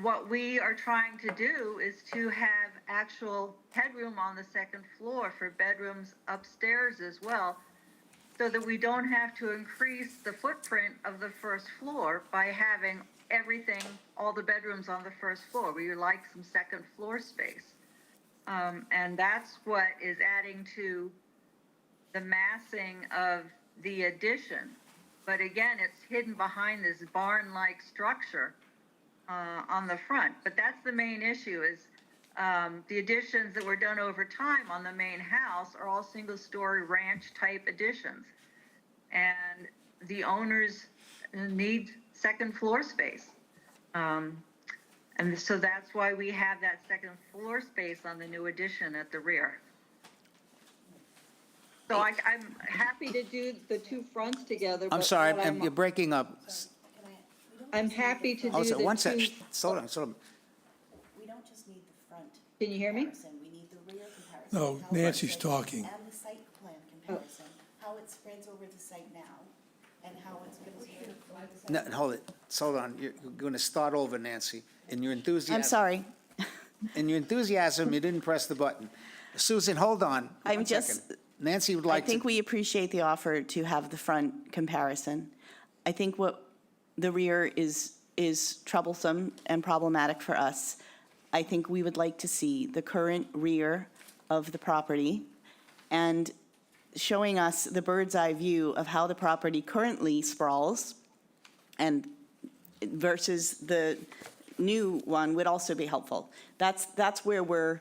What we are trying to do is to have actual headroom on the second floor for bedrooms upstairs as well, so that we don't have to increase the footprint of the first floor by having everything, all the bedrooms on the first floor. We would like some second floor space. And that's what is adding to the massing of the addition. But again, it's hidden behind this barn-like structure on the front. But that's the main issue, is the additions that were done over time on the main house are all single-story ranch-type additions. And the owners need second floor space. And so that's why we have that second floor space on the new addition at the rear. So I'm happy to do the two fronts together. I'm but sorry, what you're breaking up. I'm happy to Oh, do so the one sec, two. slow down, slow down. We don't just need the front Can you hear me? comparison, we need the rear comparison. No, how it Nancy's spreads, talking. And the site plan comparison, how it spreads over the site now, and how it's going to spread. No, hold it, hold on, you're going to start over, Nancy. In your enthusiasm. I'm sorry. In your enthusiasm, you didn't press the button. Susan, hold on. I'm one just- second. Nancy would I like think to, we appreciate the offer to have the front comparison. I think what the rear is troublesome and problematic for us. I think we would like to see the current rear of the property and showing us the bird's eye view of how the property currently sprawls and versus the new one would also be helpful. That's where we're,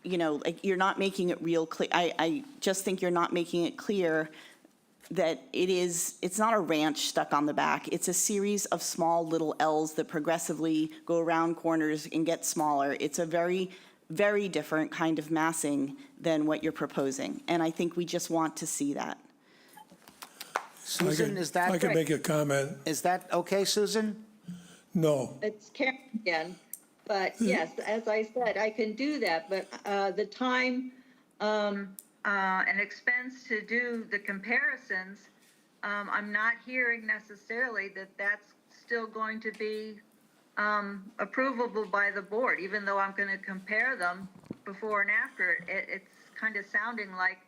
like, you're not making it real clear. I just think you're not making it clear that it's not a ranch stuck on the back. It's a series of small little L's that progressively go around corners and get smaller. It's a very, very different kind of massing than what you're proposing. And I think we just want to see that. Susan, is I that, can make a comment. is that okay, Susan? No, It's Karen again, but yes, as I said, I can do that, but the time and expense to do the comparisons, I'm not hearing necessarily that that's still going to be approvable by the board, even though I'm going to compare them before and after. It's kind of sounding like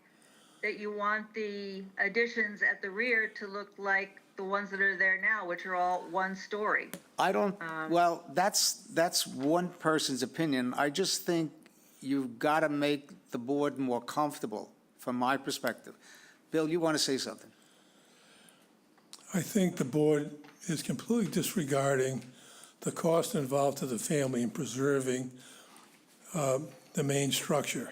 that you want the additions at the rear to look like the ones that are there now, which are all one story. I don't, well, that's one person's opinion. I just think you've got to make the board more comfortable, from my perspective. Bill, you want to say something? I think the board is completely disregarding the cost involved to the family in preserving the main structure.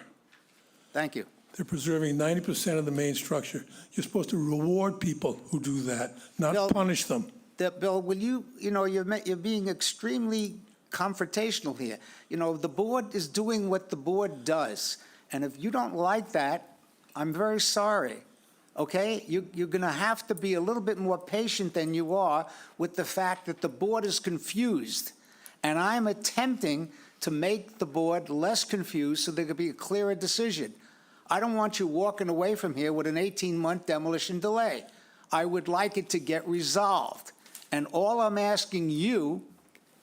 Thank you. They're preserving 90% of the main structure. You're supposed to reward people who do that, Bill- not punish them. Bill, will you're being extremely confrontational here. The board is doing what the board does, and if you don't like that, I'm very sorry, okay? You're going to have to be a little bit more patient than you are with the fact that the board is confused, and I'm attempting to make the board less confused so there could be a clearer decision. I don't want you walking away from here with an 18-month demolition delay. I would like it to get resolved. And all I'm asking you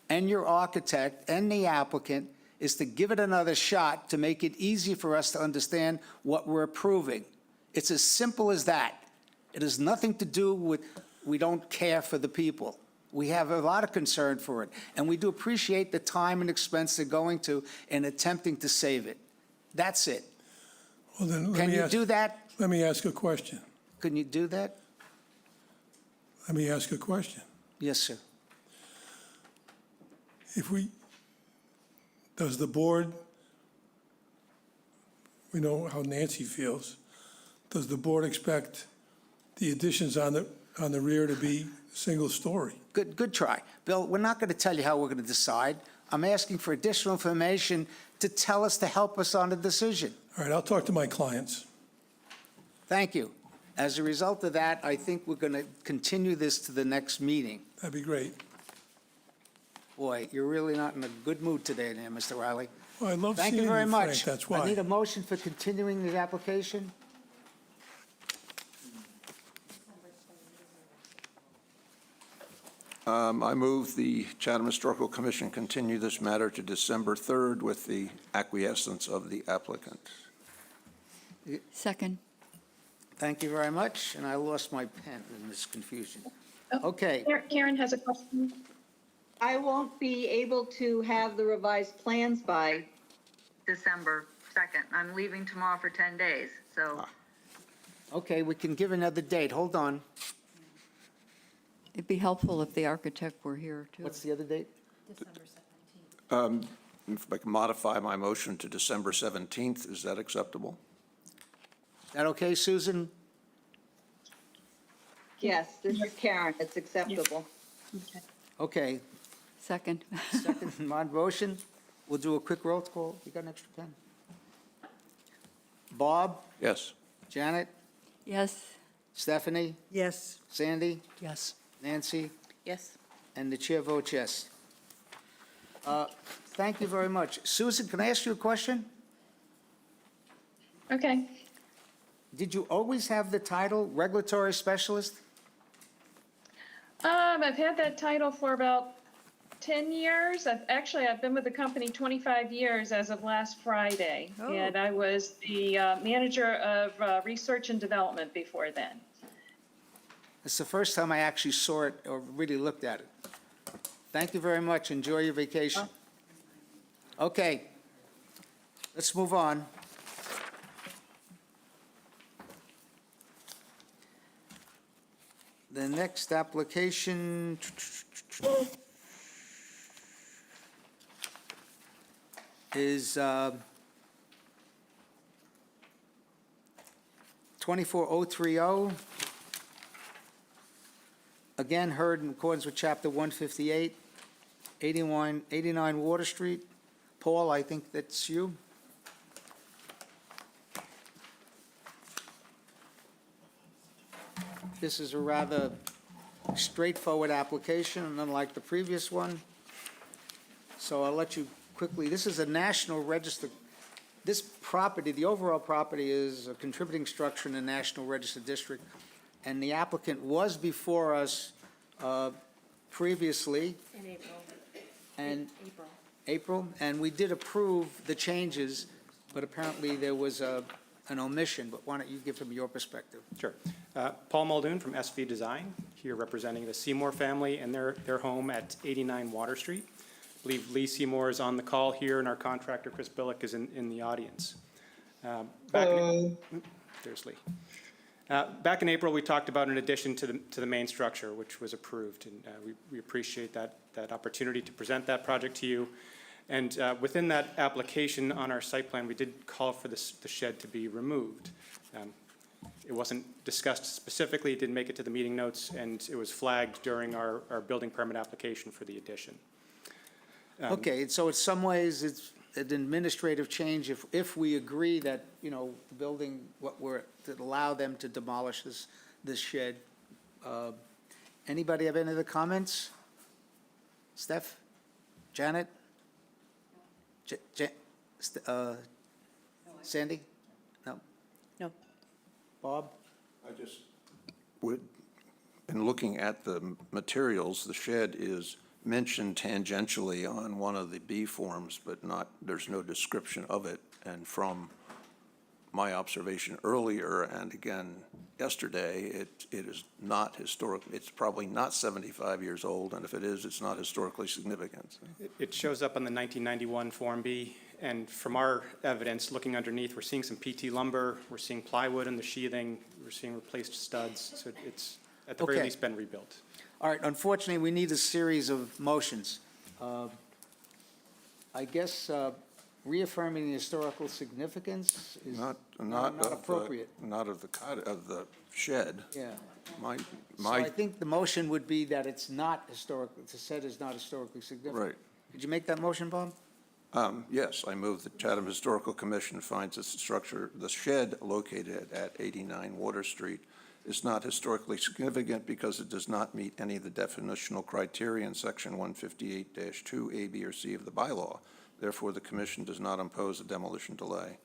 and your architect and the applicant is to give it another shot to make it easy for us to understand what we're approving. It's as simple as that. It has nothing to do with we don't care for the people. We have a lot of concern for it, and we do appreciate the time and expense they're going to in attempting to save it. That's it. Well, then, let Can me you ask- do that? Let me ask a question. Can you do that? Let me ask a question. Yes, sir. Does the board, we know how Nancy feels, does the board expect the additions on the rear to be single story? Good try. Bill, we're not going to tell you how we're going to decide. I'm asking for additional information to tell us, to help us on the decision. All right, I'll talk to my clients. Thank you. As a result of that, I think we're going to continue this to the next meeting. That'd be great. Boy, you're really not in a good mood today, there, Mr. Riley. Well, I love Thank seeing you you, very Frank, much. that's I need why. a motion for continuing the application. I move the Chatham Historical Commission continue this matter to December 3rd with the acquiescence of the applicant. Second. Thank you very much, and I lost my pen in this confusion. Oh, Okay, Karen has a question. I won't be able to have the revised plans by December 2nd. I'm leaving tomorrow for 10 days, so. okay, we can give another date. Hold on. It'd be helpful if the architect were here, too. What's the other date? If I can modify my motion to December 17th, is that acceptable? Is that okay, Susan? Yes, this is Karen. It's acceptable. Okay, Second. second on motion. We'll do a quick roll call. You got an extra pen? Bob, Yes. Janet, Yes. Stephanie, Yes, Sandy, Yes. Nancy, Yes. and the chair votes yes. Thank you very much. Susan, can I ask you a question? Okay. Did you always have the title regulatory specialist? I've had that title for about 10 years. I've been with the company 25 years as of last Friday. Oh. And I was the manager of research and development before then. It's the first time I actually saw it or really looked at it. Thank you very much. Enjoy your vacation. Okay, let's move on. The next application is 24030. Again, heard in accordance with Chapter 158, 89 Water Street. Paul, I think that's you. This is a rather straightforward application, and unlike the previous one. So I'll let you quickly, this is a National Register, this property, the overall property is a contributing structure in the National Register District, and the applicant was before us previously. In April. And April. April, and we did approve the changes, but apparently there was an omission, but why don't you give them your perspective? Sure. Paul Muldoon from SV Design, here representing the Seymour family and their home at 89 Water Street. I believe Lee Seymour is on the call here, and our contractor, Chris Billick, is in the audience. There's Lee. Back in April, we talked about an addition to the main structure, which was approved, and we appreciate that opportunity to present that project to you. And within that application on our site plan, we did call for the shed to be removed. It wasn't discussed specifically, it didn't make it to the meeting notes, and it was flagged during our building permit application for the addition. Okay, and so in some ways, it's an administrative change if we agree that, you know, the building, to allow them to demolish this shed. Anybody have any other comments? Steph? Janet? Sandy? No? No. Bob? I just would, in looking at the materials, the shed is mentioned tangentially on one of the B forms, but not, there's no description of it. And from my observation earlier, and again yesterday, it is not historic, it's probably not 75 years old, and if it is, it's not historically significant. It shows up on the 1991 Form B, and from our evidence, looking underneath, we're seeing some PT lumber, we're seeing plywood in the sheathing, we're seeing replaced studs, so it's at the very Okay. least been rebuilt. All right, unfortunately, we need a series of motions. I guess reaffirming the historical significance is Not appropriate. Not of the shed. Yeah. My, So I think the motion would be that it's not historical, the said is not historically significant. right. Could you make that motion, Bob? Yes, I move the Chatham Historical Commission finds the shed located at 89 Water Street is not historically significant because it does not meet any of the definitional criteria in section 158-2 A, B, or C of the bylaw. Therefore, the commission does not impose a demolition delay.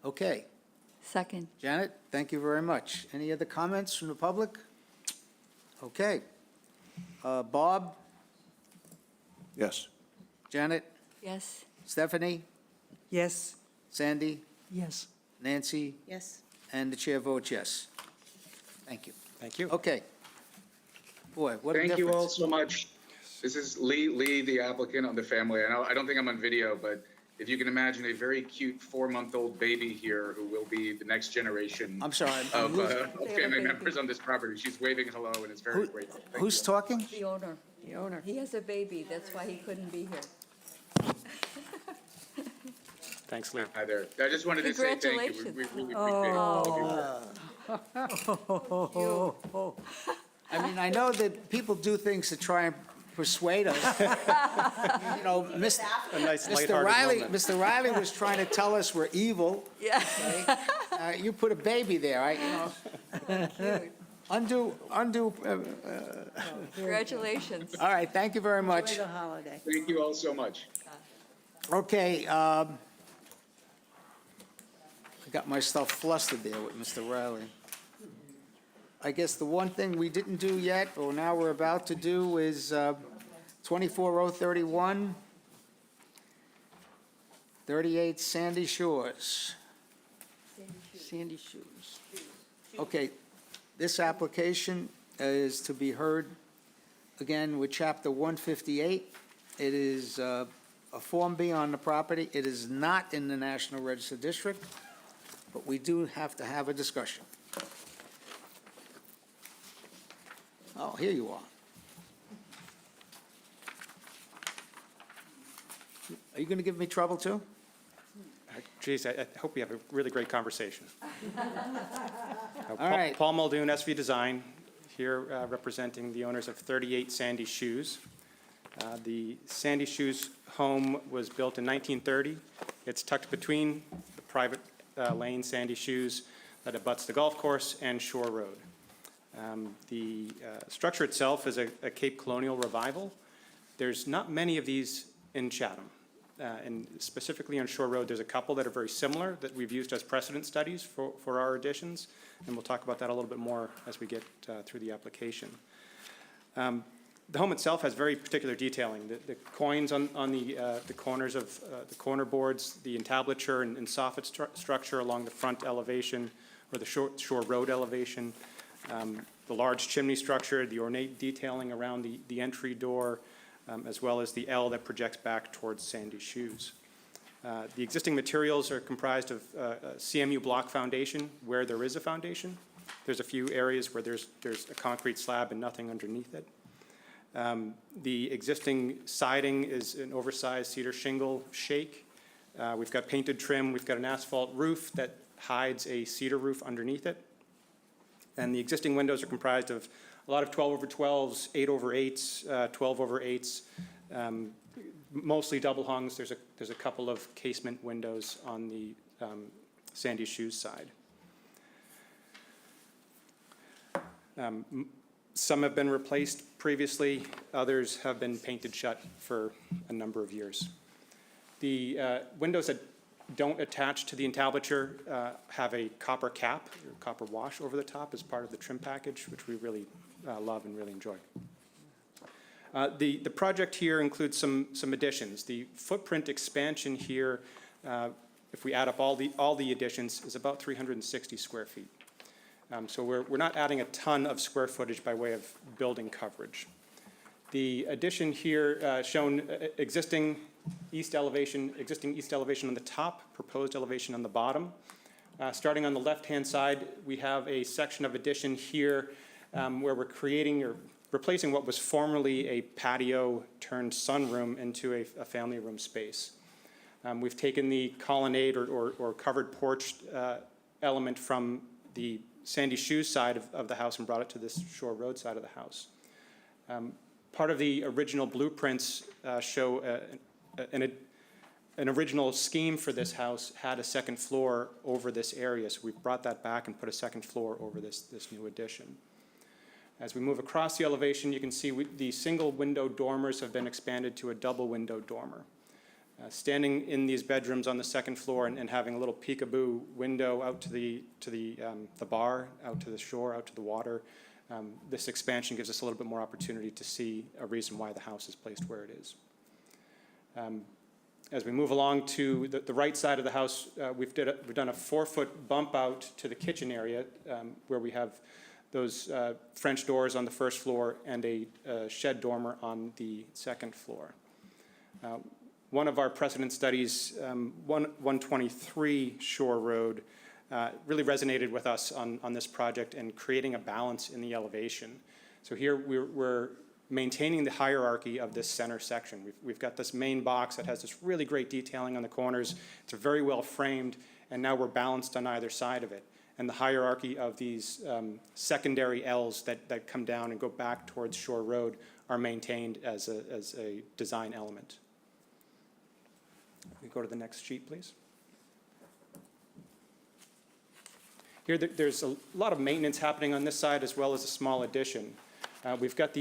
Okay. Second. Janet, thank you very much. Any other comments from the public? Okay. Bob, Yes. Janet, Yes. Stephanie, Yes, Sandy, Yes. Nancy, Yes. and the chair votes yes. Thank you. Thank you. Okay. Boy, what a difference. Thank you all so much. This is Lee, the applicant of the family. I don't think I'm on video, but if you can imagine a very cute 4-month-old baby here who will be the next generation I'm sorry. I'm of losing- family members on this property. She's waving hello and it's very great. Thank Who's you. talking? The owner. the owner. He has a baby, that's why he couldn't be here. Thanks, Lee. Hi there. I just wanted to say thank you. We really appreciate all of you. I mean, I know that people do things to try and persuade us. You know, A nice Mr. lighthearted Riley, moment. Mr. Riley was trying to tell us we're evil. Yeah. You put a baby there, undo, Congratulations. all right, thank you very much. Enjoy the holiday. Thank you all so much. Okay, I got my stuff flustered there with Mr. Riley. I guess the one thing we didn't do yet, or now we're about to do, is 24031, 38 Sandy Shores. Sandy Shoes. Okay, this application is to be heard again with Chapter 158. It is a Form B on the property. It is not in the National Register District, but we do have to have a discussion. Oh, here you are. Are you going to give me trouble, too? Geez, I hope we have a really great conversation. All right. Paul Muldoon, SV Design, here representing the owners of 38 Sandy Shoes. The Sandy Shoes home was built in 1930. It's tucked between the private lane Sandy Shoes that abuts the golf course and Shore Road. The structure itself is a Cape Colonial revival. There's not many of these in Chatham. And specifically on Shore Road, there's a couple that are very similar that we've used as precedent studies for our additions. And we'll talk about that a little bit more as we get through the application. The home itself has very particular detailing. The coins on the corners of the corner boards, the entablature and soffit structure along the front elevation or the Shore Road elevation, the large chimney structure, the ornate detailing around the entry door, as well as the L that projects back towards Sandy Shoes. The existing materials are comprised of a CMU block foundation where there is a foundation. There's a few areas where there's a concrete slab and nothing underneath it. The existing siding is an oversized cedar shingle shake. We've got painted trim. We've got an asphalt roof that hides a cedar roof underneath it. And the existing windows are comprised of a lot of 12/12s, 8/8s, 12/8s, mostly double hungs. There's a couple of casement windows on the Sandy Shoes side. Some have been replaced previously. Others have been painted shut for a number of years. The windows that don't attach to the entablature have a copper cap, or copper wash over the top as part of the trim package, which we really love and really enjoy. The project here includes some additions. The footprint expansion here, if we add up all the additions, is about 360 square feet. So we're not adding a ton of square footage by way of building coverage. The addition here shown existing east elevation on the top, proposed elevation on the bottom. Starting on the left-hand side, we have a section of addition here where we're creating or replacing what was formerly a patio turned sunroom into a family room space. We've taken the colonnade or covered porch element from the Sandy Shoes side of the house and brought it to this Shore Road side of the house. Part of the original blueprints show an original scheme for this house had a second floor over this area, so we've brought that back and put a second floor over this new addition. As we move across the elevation, you can see the single window dormers have been expanded to a double window dormer. Standing in these bedrooms on the second floor and having a little peekaboo window out to the bar, out to the shore, out to the water, this expansion gives us a little bit more opportunity to see a reason why the house is placed where it is. As we move along to the right side of the house, we've done a 4-foot bump out to the kitchen area where we have those French doors on the first floor and a shed dormer on the second floor. One of our precedent studies, 123 Shore Road, really resonated with us on this project and creating a balance in the elevation. So here we're maintaining the hierarchy of this center section. We've got this main box that has this really great detailing on the corners. It's very well framed, and now we're balanced on either side of it. And the hierarchy of these secondary L's that come down and go back towards Shore Road are maintained as a design element. We go to the next sheet, please. Here, there's a lot of maintenance happening on this side as well as a small addition. We've got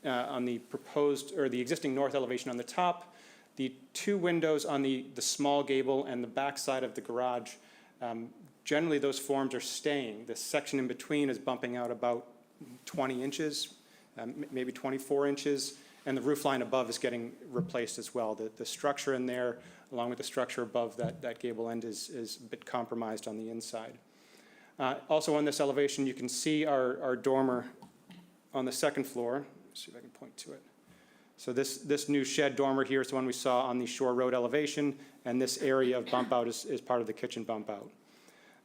on the proposed, or the existing north elevation on the top, the 2 windows on the small gable and the back side of the garage. Generally, those forms are staying. The section in between is bumping out about 20 inches, maybe 24 inches, and the roof line above is getting replaced as well. The structure in there, along with the structure above that gable end, is a bit compromised on the inside. Also on this elevation, you can see our dormer on the second floor. Let's see if I can point to it. So this new shed dormer here is the one we saw on the Shore Road elevation, and this area of bump out is part of the kitchen bump out.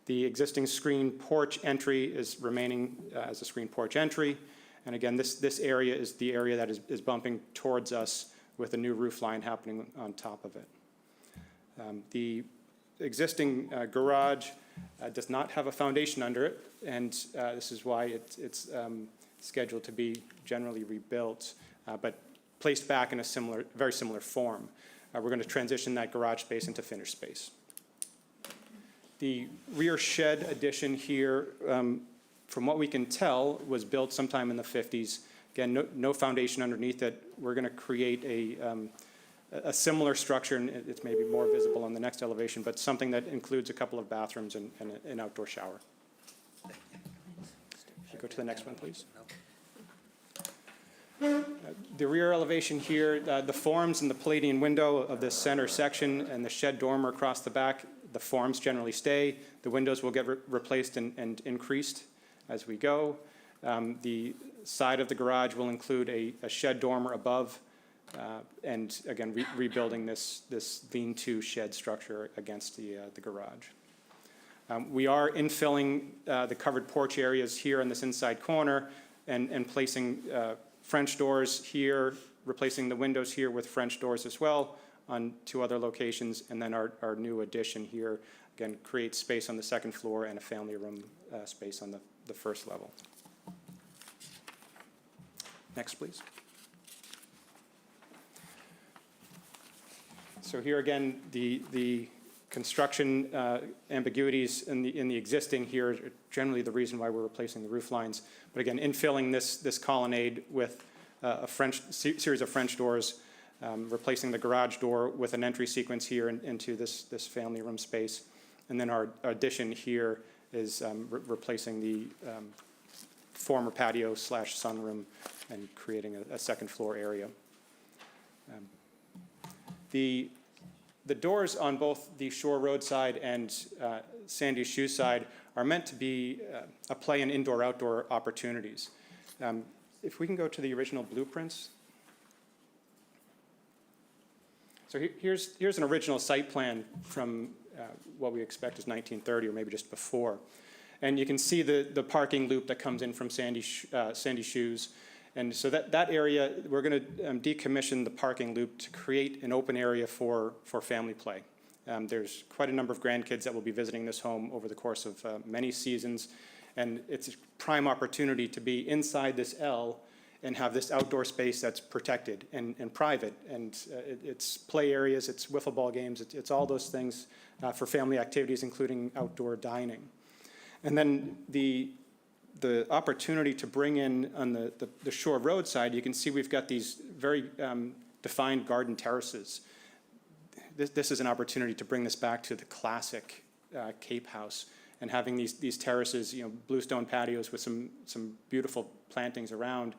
The existing screen porch entry is remaining as a screen porch entry. And again, this area is the area that is bumping towards us with a new roof line happening on top of it. The existing garage does not have a foundation under it, and this is why it's scheduled to be generally rebuilt, but placed back in a very similar form. We're going to transition that garage space into finished space. The rear shed addition here, from what we can tell, was built sometime in the 50s. Again, no foundation underneath it. We're going to create a similar structure, and it's maybe more visible on the next elevation, but something that includes a couple of bathrooms and an outdoor shower. Go to the next one, please. The rear elevation here, the forms and the Palladian window of this center section and the shed dormer across the back, the forms generally stay. The windows will get replaced and increased as we go. The side of the garage will include a shed dormer above, and again, rebuilding this lean-to shed structure against the garage. We are infilling the covered porch areas here in this inside corner and placing French doors here, replacing the windows here with French doors as well on 2 other locations, and then our new addition here, again, creates space on the second floor and a family room space on the first level. Next, please. So here again, the construction ambiguities in the existing here are generally the reason why we're replacing the roof lines. But again, infilling this colonnade with a series of French doors, replacing the garage door with an entry sequence here into this family room space. And then our addition here is replacing the former patio / sunroom and creating a second floor area. The doors on both the Shore Road side and Sandy Shoe side are meant to be a play in indoor-outdoor opportunities. If we can go to the original blueprints. So here's an original site plan from what we expect is 1930 or maybe just before. And you can see the parking loop that comes in from Sandy Shoes. And so that area, we're going to decommission the parking loop to create an open area for family play. There's quite a number of grandkids that will be visiting this home over the course of many seasons, and it's a prime opportunity to be inside this L and have this outdoor space that's protected and private. And it's play areas, it's wiffle ball games, it's all those things for family activities, including outdoor dining. And then the opportunity to bring in on the Shore Road side, you can see we've got these very defined garden terraces. This is an opportunity to bring this back to the classic Cape House, and having these terraces, bluestone patios with some beautiful plantings around,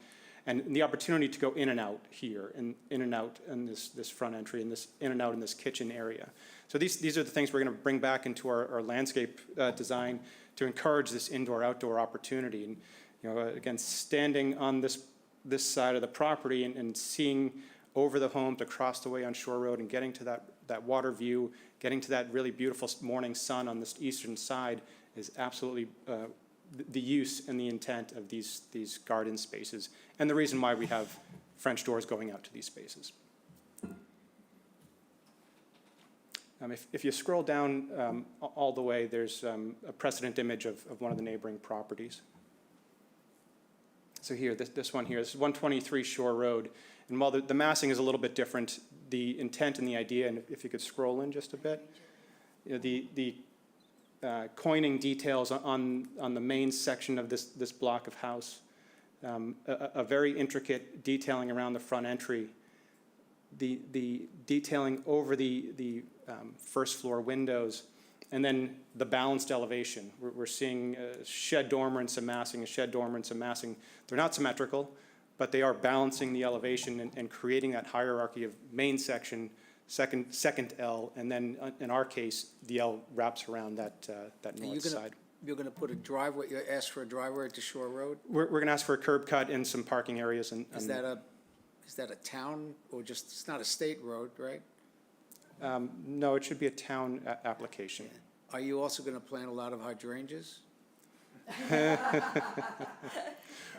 and the opportunity to go in and out here, and in and out in this front entry, and in and out in this kitchen area. So these are the things we're going to bring back into our landscape design to encourage this indoor-outdoor opportunity. And again, standing on this side of the property and seeing over the home to across the way on Shore Road and getting to that water view, getting to that really beautiful morning sun on this eastern side is absolutely the use and the intent of these garden spaces, and the reason why we have French doors going out to these spaces. If you scroll down all the way, there's a precedent image of one of the neighboring properties. So here, this one here, this is 123 Shore Road. And while the massing is a little bit different, the intent and the idea, and if you could scroll in just a bit, the coining details on the main section of this block of house, a very intricate detailing around the front entry, the detailing over the first floor windows, and then the balanced elevation. We're seeing a shed dormer and some massing, a shed dormer and some massing. They're not symmetrical, but they are balancing the elevation and creating that hierarchy of main section, second L, and then in our case, the L wraps around that north side. You're going to put a driveway, you ask for a driveway to Shore Road? We're going to ask for a curb cut and some parking areas. Is that a town, or just, it's not a state road, right? No, it should be a town application. Are you also going to plant a lot of hydrangeas?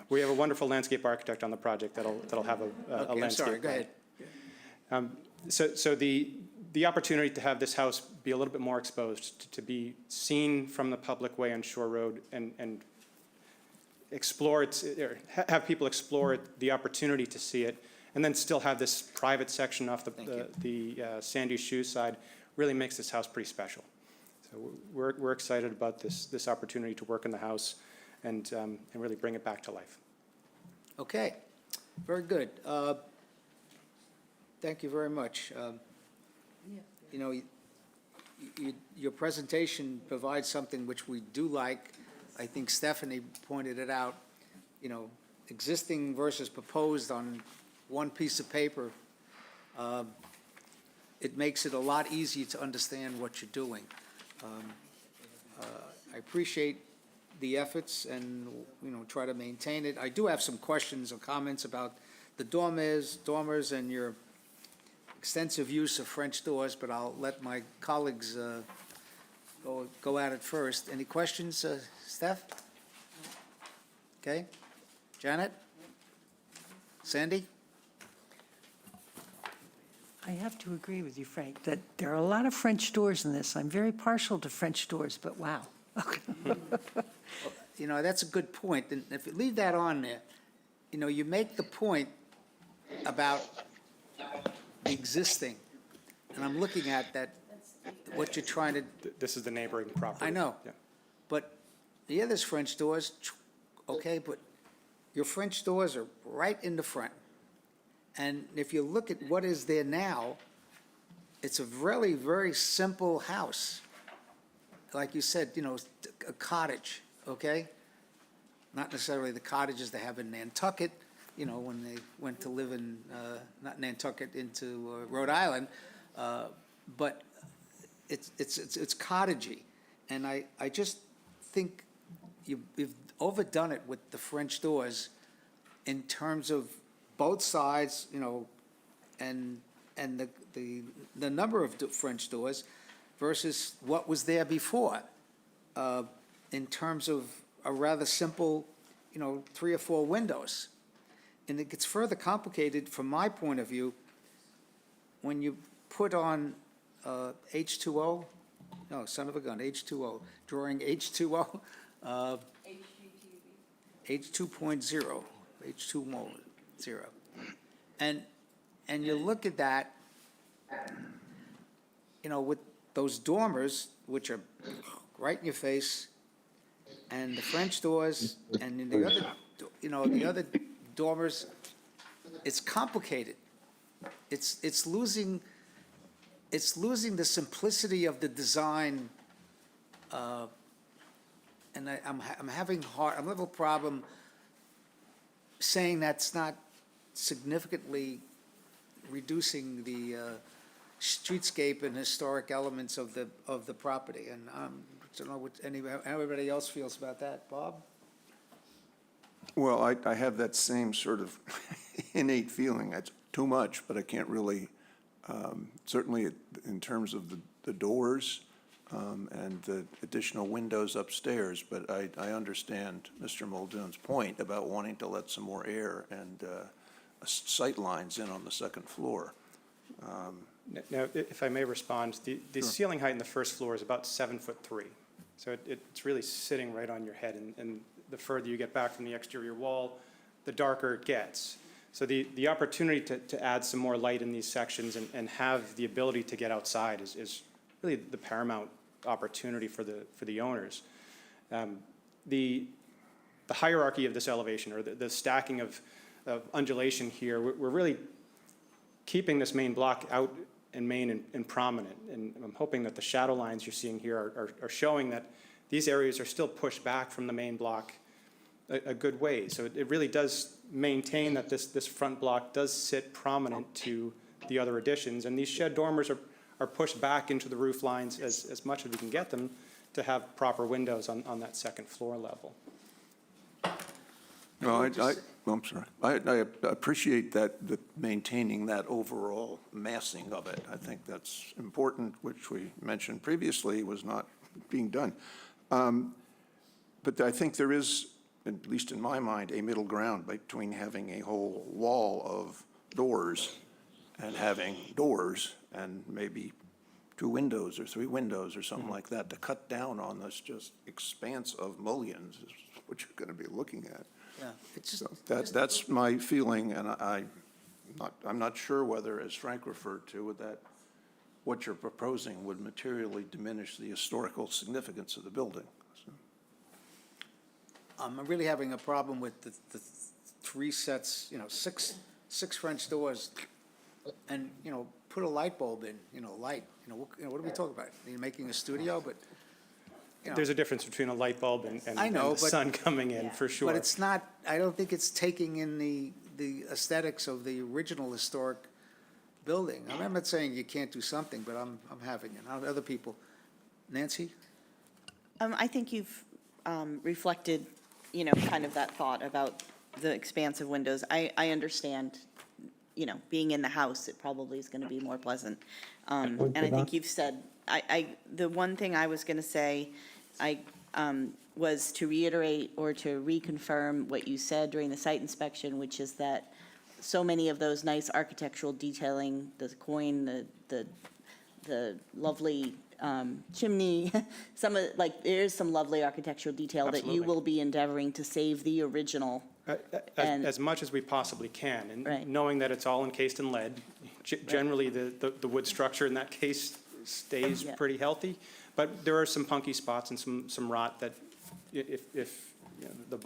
We have a wonderful landscape architect on the project that'll have a Okay, landscape. I'm sorry, go ahead. So the opportunity to have this house be a little bit more exposed, to be seen from the public way on Shore Road, and explore it, or have people explore it, the opportunity to see it, and then still have this private section off the Sandy Shoe side, really makes this house pretty special. So we're excited about this opportunity to work in the house and really bring it back to life. Okay, very good. Thank you very much. Your presentation provides something which we do like. I think Stephanie pointed it out, existing versus proposed on one piece of paper. It makes it a lot easier to understand what you're doing. I appreciate the efforts and, try to maintain it. I do have some questions or comments about the dormers and your extensive use of French doors, but I'll let my colleagues go at it first. Any questions, Steph? Okay. Janet? Sandy? I have to agree with you, Frank, that there are a lot of French doors in this. I'm very partial to French doors, but wow. That's a good point. And if you leave that on there, you make the point about the existing. And I'm looking at that, what you're trying to. This is the neighboring property. I know. Yeah. But, there's French doors, okay, but your French doors are right in the front. And if you look at what is there now, it's a really very simple house. Like you said, a cottage, okay? Not necessarily the cottages they have in Nantucket, when they went to live in, not Nantucket, into Rhode Island, but it's cottagey. And I just think you've overdone it with the French doors in terms of both sides, and the number of French doors versus what was there before, in terms of a rather simple, 3 or 4 windows. And it gets further complicated from my point of view when you put on H2O, no, son of a gun, H2O, drawing H2O, H2.0, H2 mode. 0. And you look at that, you know, with those dormers, which are right in your face, and the French doors, and then the other, you know, the other dormers, it's complicated. It's losing the simplicity of the design, and I'm having a little problem saying that's not significantly reducing the streetscape and historic elements of the property. And I don't know what everybody else feels about that. Bob? Well, I have that same sort of innate feeling. It's too much, but I can't really, certainly in terms of the doors and the additional windows upstairs, but I understand Mr. Muldoon's point about wanting to let some more air and sight lines in on the second floor. Now, if I may respond, the ceiling height in the first floor is about 7'3". So it's really sitting right on your head, and the further you get back from the exterior wall, the darker it gets. So the opportunity to add some more light in these sections and have the ability to get outside is really the paramount opportunity for the owners. The hierarchy of this elevation, or the stacking of undulation here, we're really keeping this main block out and main and prominent. And I'm hoping that the shadow lines you're seeing here are showing that these areas are still pushed back from the main block a good way. So it really does maintain that this front block does sit prominent to the other additions. And these shed dormers are pushed back into the roof lines as much as we can get them to have proper windows on that second floor level. No, I'm sorry. I appreciate that, maintaining that overall massing of it. I think that's important, which we mentioned previously was not being done. But I think there is, at least in my mind, a middle ground between having a whole wall of doors and having doors and maybe 2 windows or 3 windows or something like that to cut down on this just expanse of mullions is what you're going to be looking at. Yeah, it's just. So that's my feeling, and I'm not sure whether, as Frank referred to, that what you're proposing would materially diminish the historical significance of the building. So. I'm really having a problem with the 3 sets, you know, six French doors, and, you know, put a light bulb in, you know, light. You know, what are we talking about? You're making a studio, but. You know, There's a difference between a light bulb and I know, the but- sun coming in, for sure. But it's not, I don't think it's taking in the aesthetics of the original historic building. I'm not saying you can't do something, but I'm having it. Other people. Nancy? I think you've reflected, you know, kind of that thought about the expansive windows. I understand, you know, being in the house, it probably is going to be more pleasant. And I think you've said, the one thing I was going to say, was to reiterate or to reconfirm what you said during the site inspection, which is that so many of those nice architectural detailing, the coin, the lovely chimney, there's some lovely architectural detail that you Absolutely. will be endeavoring to save the original. And- As much as we possibly can, Right. and knowing that it's all encased in lead. Generally, the wood structure in that case stays Yeah. pretty healthy, but there are some punky spots and some rot that if you know, the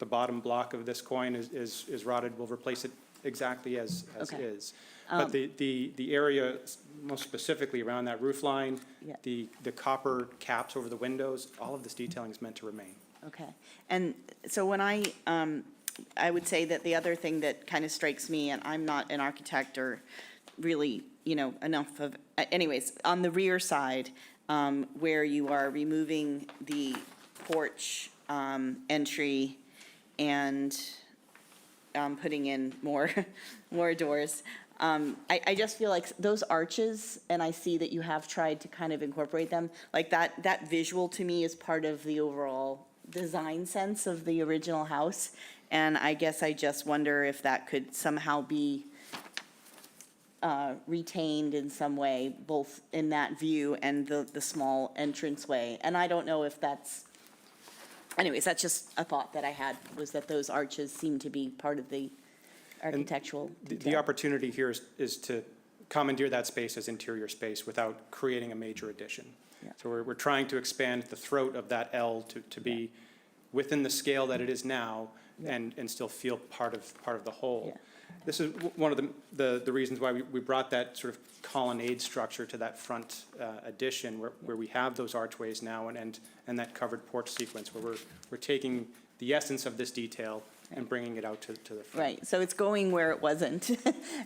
bottom block of this coin is rotted, we'll replace it exactly as Okay. is. But the area, most specifically around that roof line, Yeah. the copper caps over the windows, all of this detailing is meant to remain. Okay, and so when I would say that the other thing that kind of strikes me, and I'm not an architect or really, you know, enough of, anyways, on the rear side, where you are removing the porch entry and putting in more doors, I just feel like those arches, and I see that you have tried to kind of incorporate them, like that visual to me is part of the overall design sense of the original house. And I guess I just wonder if that could somehow be retained in some way, both in that view and the small entranceway. And I don't know if that's anyways, that's just a thought that I had, was that those arches seem to be part of the architectural The detail. opportunity here is to commandeer that space as interior space without creating a major addition. Yeah. So we're trying to expand the throat of that L to be within the scale that it is now and still feel part of the whole. Yeah. This is one of the reasons why we brought that sort of colonnade structure to that front addition where we have those archways now and that covered porch sequence where we're taking the essence of this detail and bringing it out to the front. Right, so it's going where it wasn't,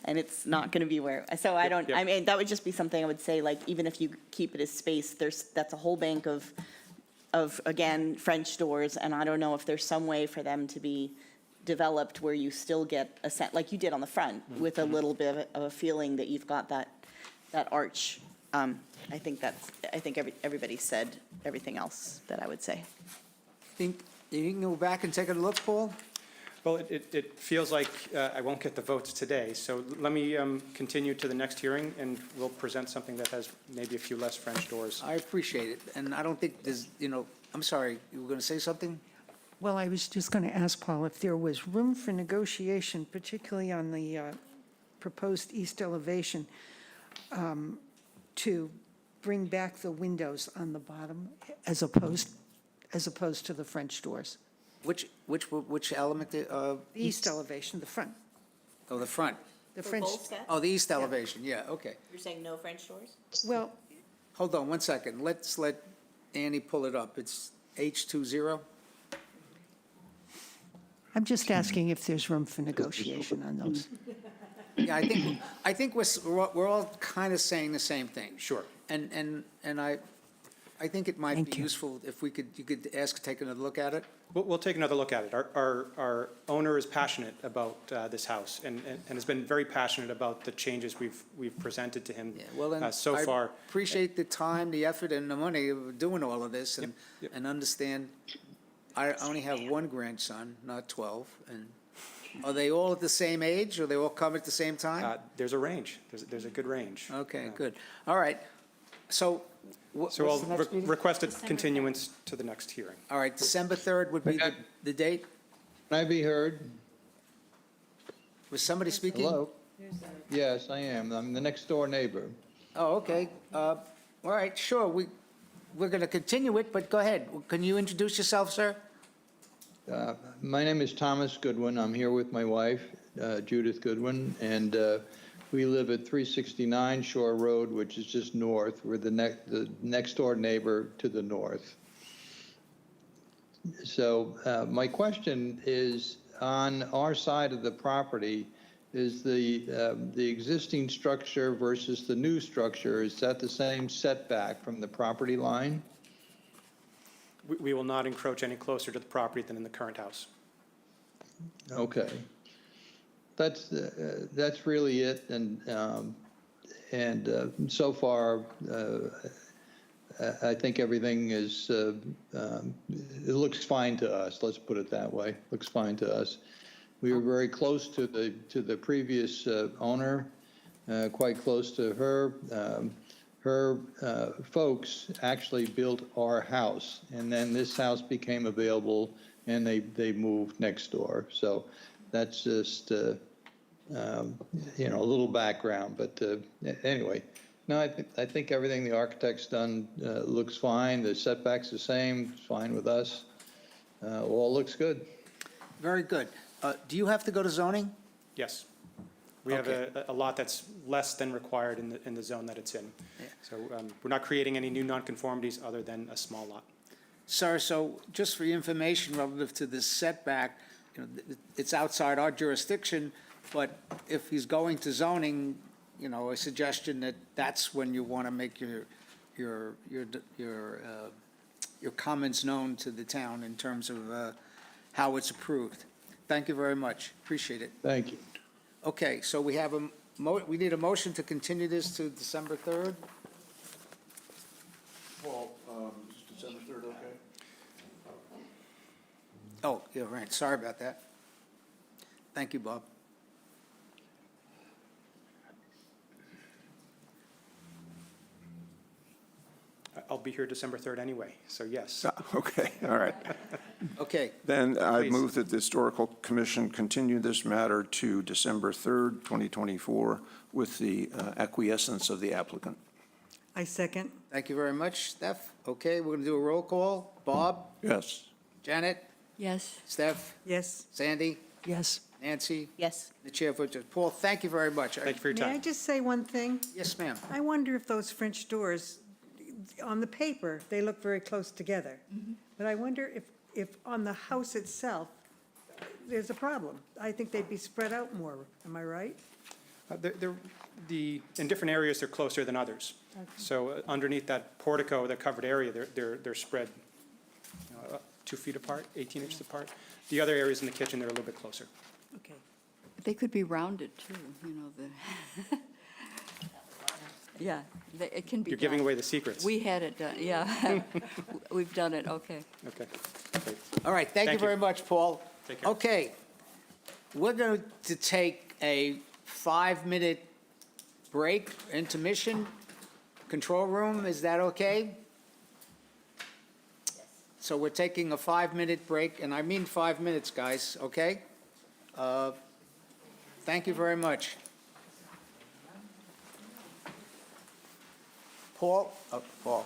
and it's not gonna be where, so I don't, yep. I mean, that would just be something I would say, like, even if you keep it as space, that's a whole bank of, again, French doors, and I don't know if there's some way for them to be developed where you still get a set, like you did on the front, with a little bit of a feeling that you've got that arch. I think everybody said everything else that I would say. Think you can go back and take a look, Paul? Well, it feels like I won't get the votes today, so let me continue to the next hearing, and we'll present something that has maybe a few less French doors. I appreciate it, and I don't think there's, I'm sorry, you were going to say something? Well, I was just going to ask Paul if there was room for negotiation, particularly on the proposed east elevation, to bring back the windows on the bottom as opposed to the French doors. Which element? The east elevation, the front, Oh, the front. the French, Oh, the east elevation, yeah, okay. You're saying no French doors? well, Hold on one second. Let's let Annie pull it up. It's H20? I'm just asking if there's room for negotiation on those. Yeah, I think we're all kind of saying the same thing. Sure. And I think it might Thank be you. useful if you could ask, take another look at it. We'll take another look at it. Our owner is passionate about this house and has been very passionate about the changes we've presented to him Yeah, well, then, so far. I appreciate the time, the effort, and the money of doing all of this, and, Yep. and understand, I only have one grandson, not 12, and are they all at the same age, or they all come at the same time? There's a range. There's a good range. Okay, good. All right, so what's So I'll the next meeting? request a continuance to the next hearing. All right, December 3rd would be the date? Can I be heard? Was somebody speaking? Hello? Yes, I am. I'm the next door neighbor. Oh, okay. All right, sure, we're going to continue it, but go ahead. Can you introduce yourself, sir? My name is Thomas Goodwin. I'm here with my wife, Judith Goodwin, and we live at 369 Shore Road, which is just north. We're the next door neighbor to the north. So my question is, on our side of the property, is the existing structure versus the new structure, is that the same setback from the property line? We will not encroach any closer to the property than in the current house. Okay. That's really it, and so far, I think everything is, it looks fine to us, let's put it that way, looks fine to us. We were very close to the previous owner, quite close to her. Her folks actually built our house, and then this house became available, and they moved next door. So that's just, a little background. But anyway, no, I think everything the architect's done looks fine. The setback's the same, it's fine with us. All looks good. Very good. Do you have to go to zoning? Yes. We have a lot that's less than required in the zone that it's in. Yeah. So we're not creating any new nonconformities other than a small lot. Sir, so just for your information relative to this setback, it's outside our jurisdiction, but if he's going to zoning, a suggestion that's when you want to make your comments known to the town in terms of how it's approved. Thank you very much. Appreciate it. Thank you. Okay, so we have we need a motion to continue this to December 3rd? Paul, is December 3rd okay? Oh, yeah, right, sorry about that. Thank you, Bob. I'll be here December 3rd anyway, so yes. Okay, all right. Okay, Then I Please. move that the Historical Commission continue this matter to December 3rd, 2024, with the acquiescence of the applicant. I second. thank you very much, Steph. Okay, we're going to do a roll call. Bob? Yes. Janet? Yes, Steph? Yes. Sandy? Yes. Nancy? Yes. The chair votes yes. Paul, thank you very much. Thank you for your May I time. just say one thing? Yes, ma'am. I wonder if those French doors, on the paper, they look very close together. But I wonder if on the house itself, there's a problem. I think they'd be spread out more. Am I right? In different areas, they're closer than others. So underneath that portico, the covered area, they're spread 2 feet apart, 18 inches apart. The other areas in the kitchen, they're a little bit closer. Okay. they could be rounded too, you know, the, yeah, it can be You're giving done. away the secrets. We had it done, yeah. We've done it, okay. Okay, great. All right, thank you Thank you. very much, Paul. Take care. Okay, we're going to take a 5-minute break, intermission, control room, is that okay? So we're taking a 5-minute break, and I mean 5 minutes, guys, okay? Thank you very much. Paul? Paul.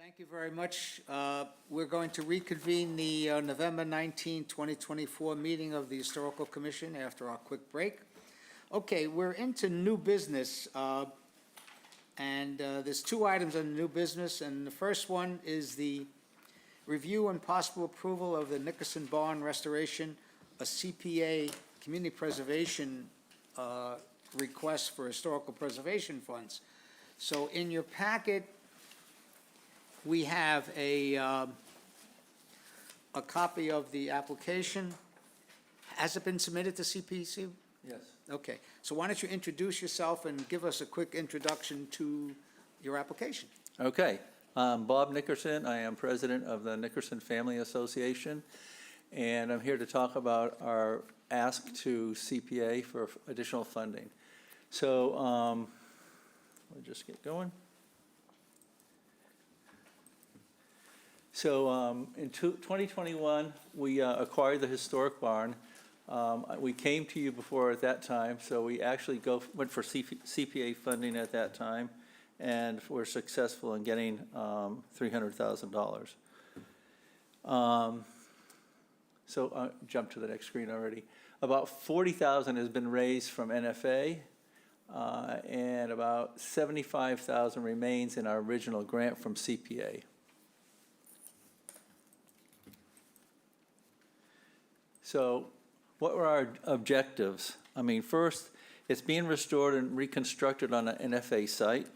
Thank you very much. We're going to reconvene the November 19, 2024 meeting of the Historical Commission after our quick break. Okay, we're into new business, and there's two items on new business, and the first one is the review and possible approval of the Nickerson Barn restoration, a CPA, Community Preservation request for historical preservation funds. So in your packet, we have a copy of the application. Has it been submitted to CPC? Yes. Okay, so why don't you introduce yourself and give us a quick introduction to your application? Okay, Bob Nickerson. I am president of the Nickerson Family Association, and I'm here to talk about our ask to CPA for additional funding. So we'll just get going. So in 2021, we acquired the historic barn. We came to you before at that time, so we actually went for CPA funding at that time, and were successful in getting $300,000. So jump to the next screen already. About $40,000 has been raised from NFA, and about $75,000 remains in our original grant from CPA. So what were our objectives? I mean, first, it's being restored and reconstructed on an NFA site,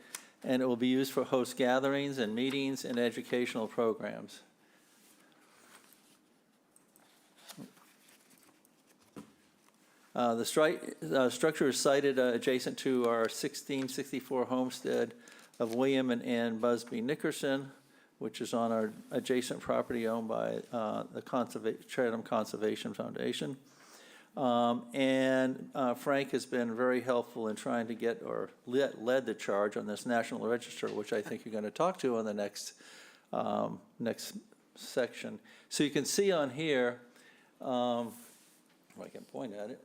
and it will be used for host gatherings and meetings and educational programs. The structure is sited adjacent to our 1664 homestead of William and Ann Busby Nickerson, which is on our adjacent property owned by the Chatham Conservation Foundation. And Frank has been very helpful in trying to get, or led the charge on this National Register, which I think you're going to talk to on the next section. So you can see on here, if I can point at it.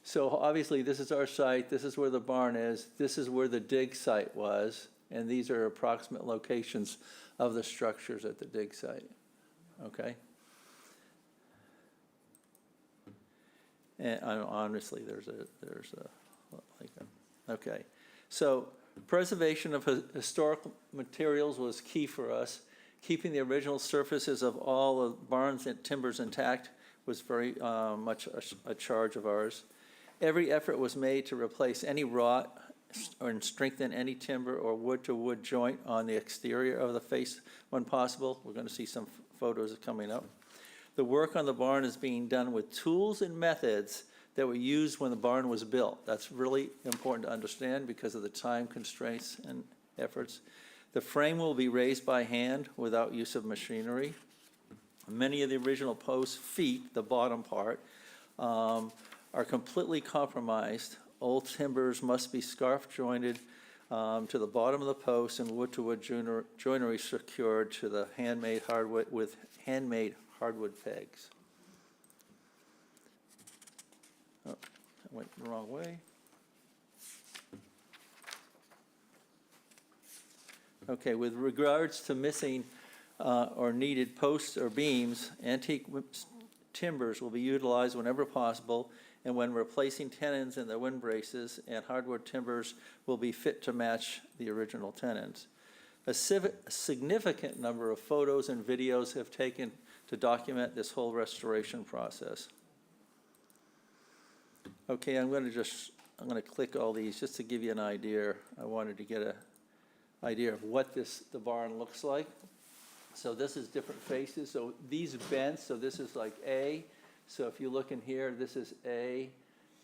So obviously this is our site, this is where the barn is, this is where the dig site was, and these are approximate locations of the structures at the dig site, okay? And honestly, okay. So preservation of historical materials was key for us. Keeping the original surfaces of all the barns and timbers intact was very much a charge of ours. Every effort was made to replace any rot or strengthen any timber or wood-to-wood joint on the exterior of the face when possible. We're going to see some photos coming up. The work on the barn is being done with tools and methods that were used when the barn was built. That's really important to understand because of the time constraints and efforts. The frame will be raised by hand without use of machinery. Many of the original post feet, the bottom part, are completely compromised. Old timbers must be scarf jointed to the bottom of the post and wood-to-wood joinery secured to the handmade hardwood with handmade hardwood pegs. Oh, I went the wrong way. Okay, with regards to missing or needed posts or beams, antique timbers will be utilized whenever possible, and when replacing tenons in the wind braces, and hardwood timbers will be fit to match the original tenons. A significant number of photos and videos have taken to document this whole restoration process. Okay, I'm going to click all these just to give you an idea. I wanted to get an idea of what the barn looks like. So this is different faces. So these bends, so this is like A. So if you look in here, this is A,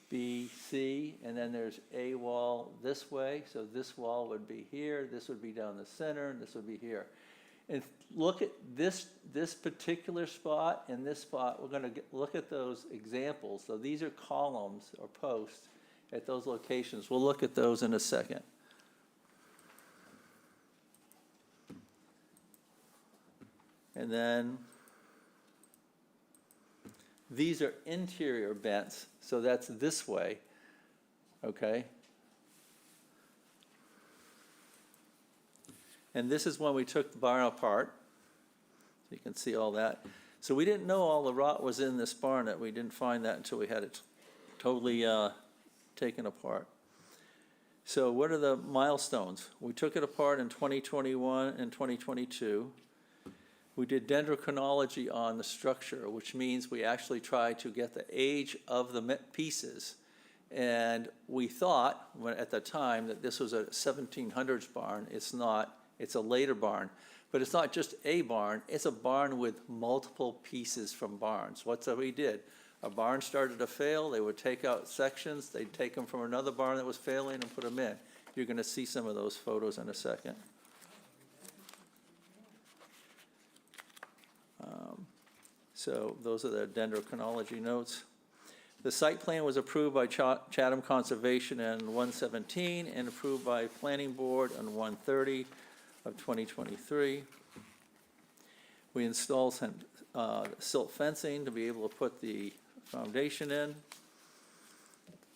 B, C, and then there's A wall this way. So this wall would be here, this would be down the center, and this would be here. And look at this particular spot and this spot. We're going to look at those examples. So these are columns or posts at those locations. We'll look at those in a second. And then these are interior bents, so that's this way, okay? And this is when we took the barn apart. So you can see all that. So we didn't know all the rot was in this barn. That we didn't find that until we had it totally taken apart. So what are the milestones? We took it apart in 2021 and 2022. We did dendrochronology on the structure, which means we actually tried to get the age of the pieces. And we thought at the time that this was a 1700s barn. It's not. It's a later barn. But it's not just a barn. It's a barn with multiple pieces from barns. What's that we did? A barn started to fail, they would take out sections, they'd take them from another barn that was failing and put them in. You're going to see some of those photos in a second. So those are the dendrochronology notes. The site plan was approved by Chatham Conservation in 1/17 and approved by Planning Board on 1/30 of 2023. We installed some silt fencing to be able to put the foundation in.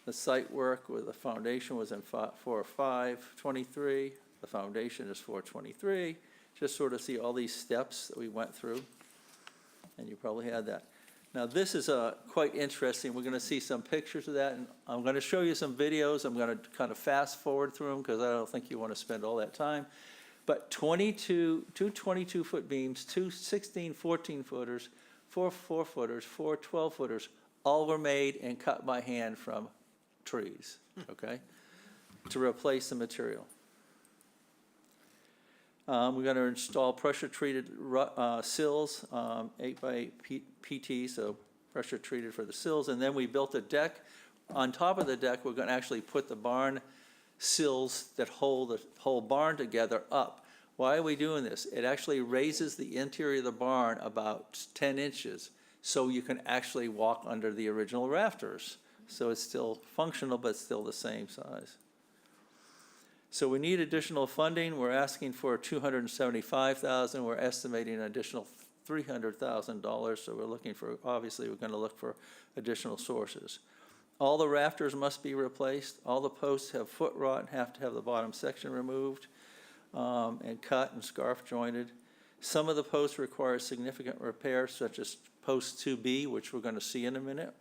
The site work with the foundation was in 4/5/23. The foundation is 4/23. Just sort of see all these steps that we went through. And you probably had that. Now this is quite interesting. We're going to see some pictures of that. And I'm going to show you some videos. I'm going to kind of fast forward through them because I don't think you want to spend all that time. But two 22-foot beams, two 16 14-footers, 4 4-footers, 4 12-footers, all were made and cut by hand from trees, okay, to replace the material. We're going to install pressure-treated sills, 8x8 PT, so pressure-treated for the sills. And then we built a deck. On top of the deck, we're going to actually put the barn sills that hold the whole barn together up. Why are we doing this? It actually raises the interior of the barn about 10 inches, so you can actually walk under the original rafters. So it's still functional, but still the same size. So we need additional funding. We're asking for $275,000. We're estimating an additional $300,000. So we're looking for, obviously, we're going to look for additional sources. All the rafters must be replaced. All the posts have foot rot and have to have the bottom section removed and cut and scarf jointed. Some of the posts require significant repairs, such as post 2B, which we're going to see in a minute.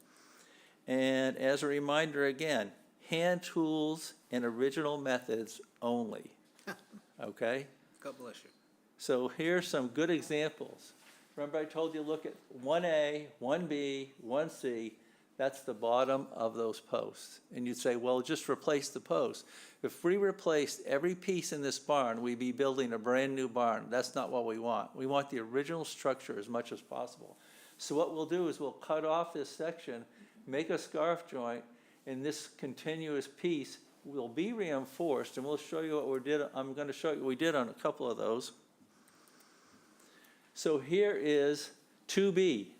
And as a reminder again, hand tools and original methods only, okay? God bless you. So here's some good examples. Remember I told you look at 1A, 1B, 1C. That's the bottom of those posts. And you'd say, well, just replace the posts. If we replaced every piece in this barn, we'd be building a brand new barn. That's not what we want. We want the original structure as much as possible. So what we'll do is we'll cut off this section, make a scarf joint, and this continuous piece will be reinforced, and we'll show you what we did. I'm going to show you what we did on a couple of those. So here is 2B.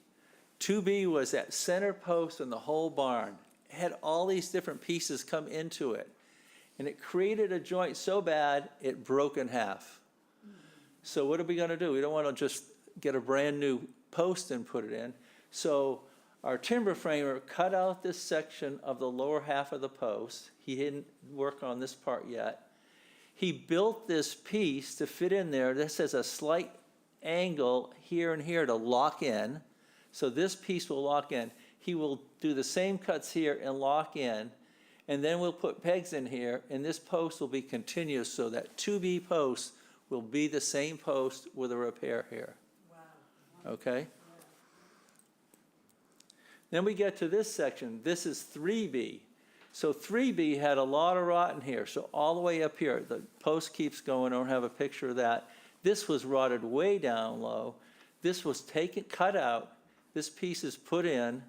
2B was that center post in the whole barn. It had all these different pieces come into it, and it created a joint so bad it broke in half. So what are we going to do? We don't want to just get a brand new post and put it in. So our timber framer cut out this section of the lower half of the post. He didn't work on this part yet. He built this piece to fit in there. This has a slight angle here and here to lock in. So this piece will lock in. He will do the same cuts here and lock in. And then we'll put pegs in here, and this post will be continuous, so that 2B post will be the same post with a repair here. Wow. Okay? Then we get to this section. This is 3B. So 3B had a lot of rot in here. So all the way up here, the post keeps going. I don't have a picture of that. This was rotted way down low. This was cut out. This piece is put in,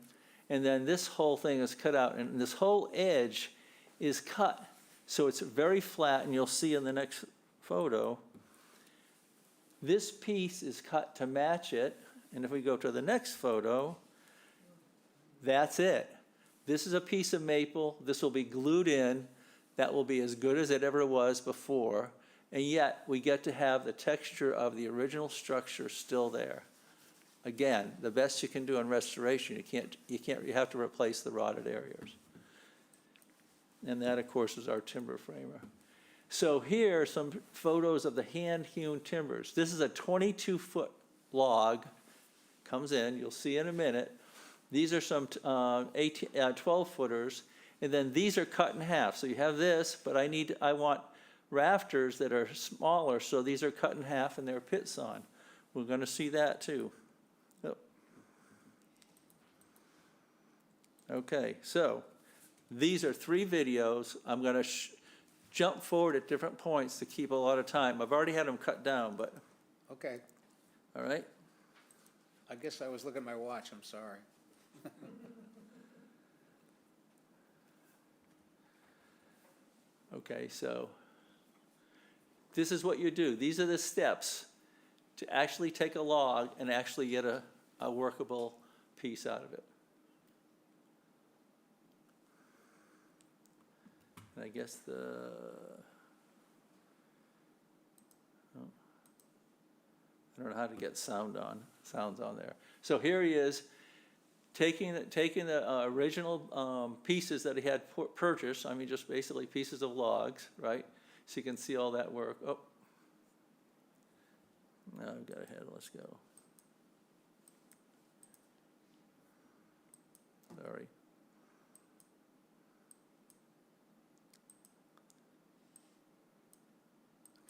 and then this whole thing is cut out, and this whole edge is cut. So it's very flat, and you'll see in the next photo, this piece is cut to match it. And if we go to the next photo, that's it. This is a piece of maple. This will be glued in. That will be as good as it ever was before. And yet, we get to have the texture of the original structure still there. Again, the best you can do in restoration. You have to replace the rotted areas. And that, of course, is our timber framer. So here are some photos of the hand-hewn timbers. This is a 22-foot log, comes in, you'll see in a minute. These are some 12-footers, and then these are cut in half. So you have this, but I want rafters that are smaller, so these are cut in half and they're pit sawn. We're gonna see that too. Oh. Okay, so these are 3 videos. I'm gonna jump forward at different points to keep a lot of time. I've already had them cut down, but, Okay, all right? I guess I was looking at my watch, I'm sorry. Okay, so this is what you do. These are the steps to actually take a log and actually get a workable piece out of it. And I guess I don't know how to get sounds on there. So here he is, taking the original pieces that he had purchased, I mean, just basically pieces of logs, right? So you can see all that work. Oh, now I've got ahead, let's go. Sorry.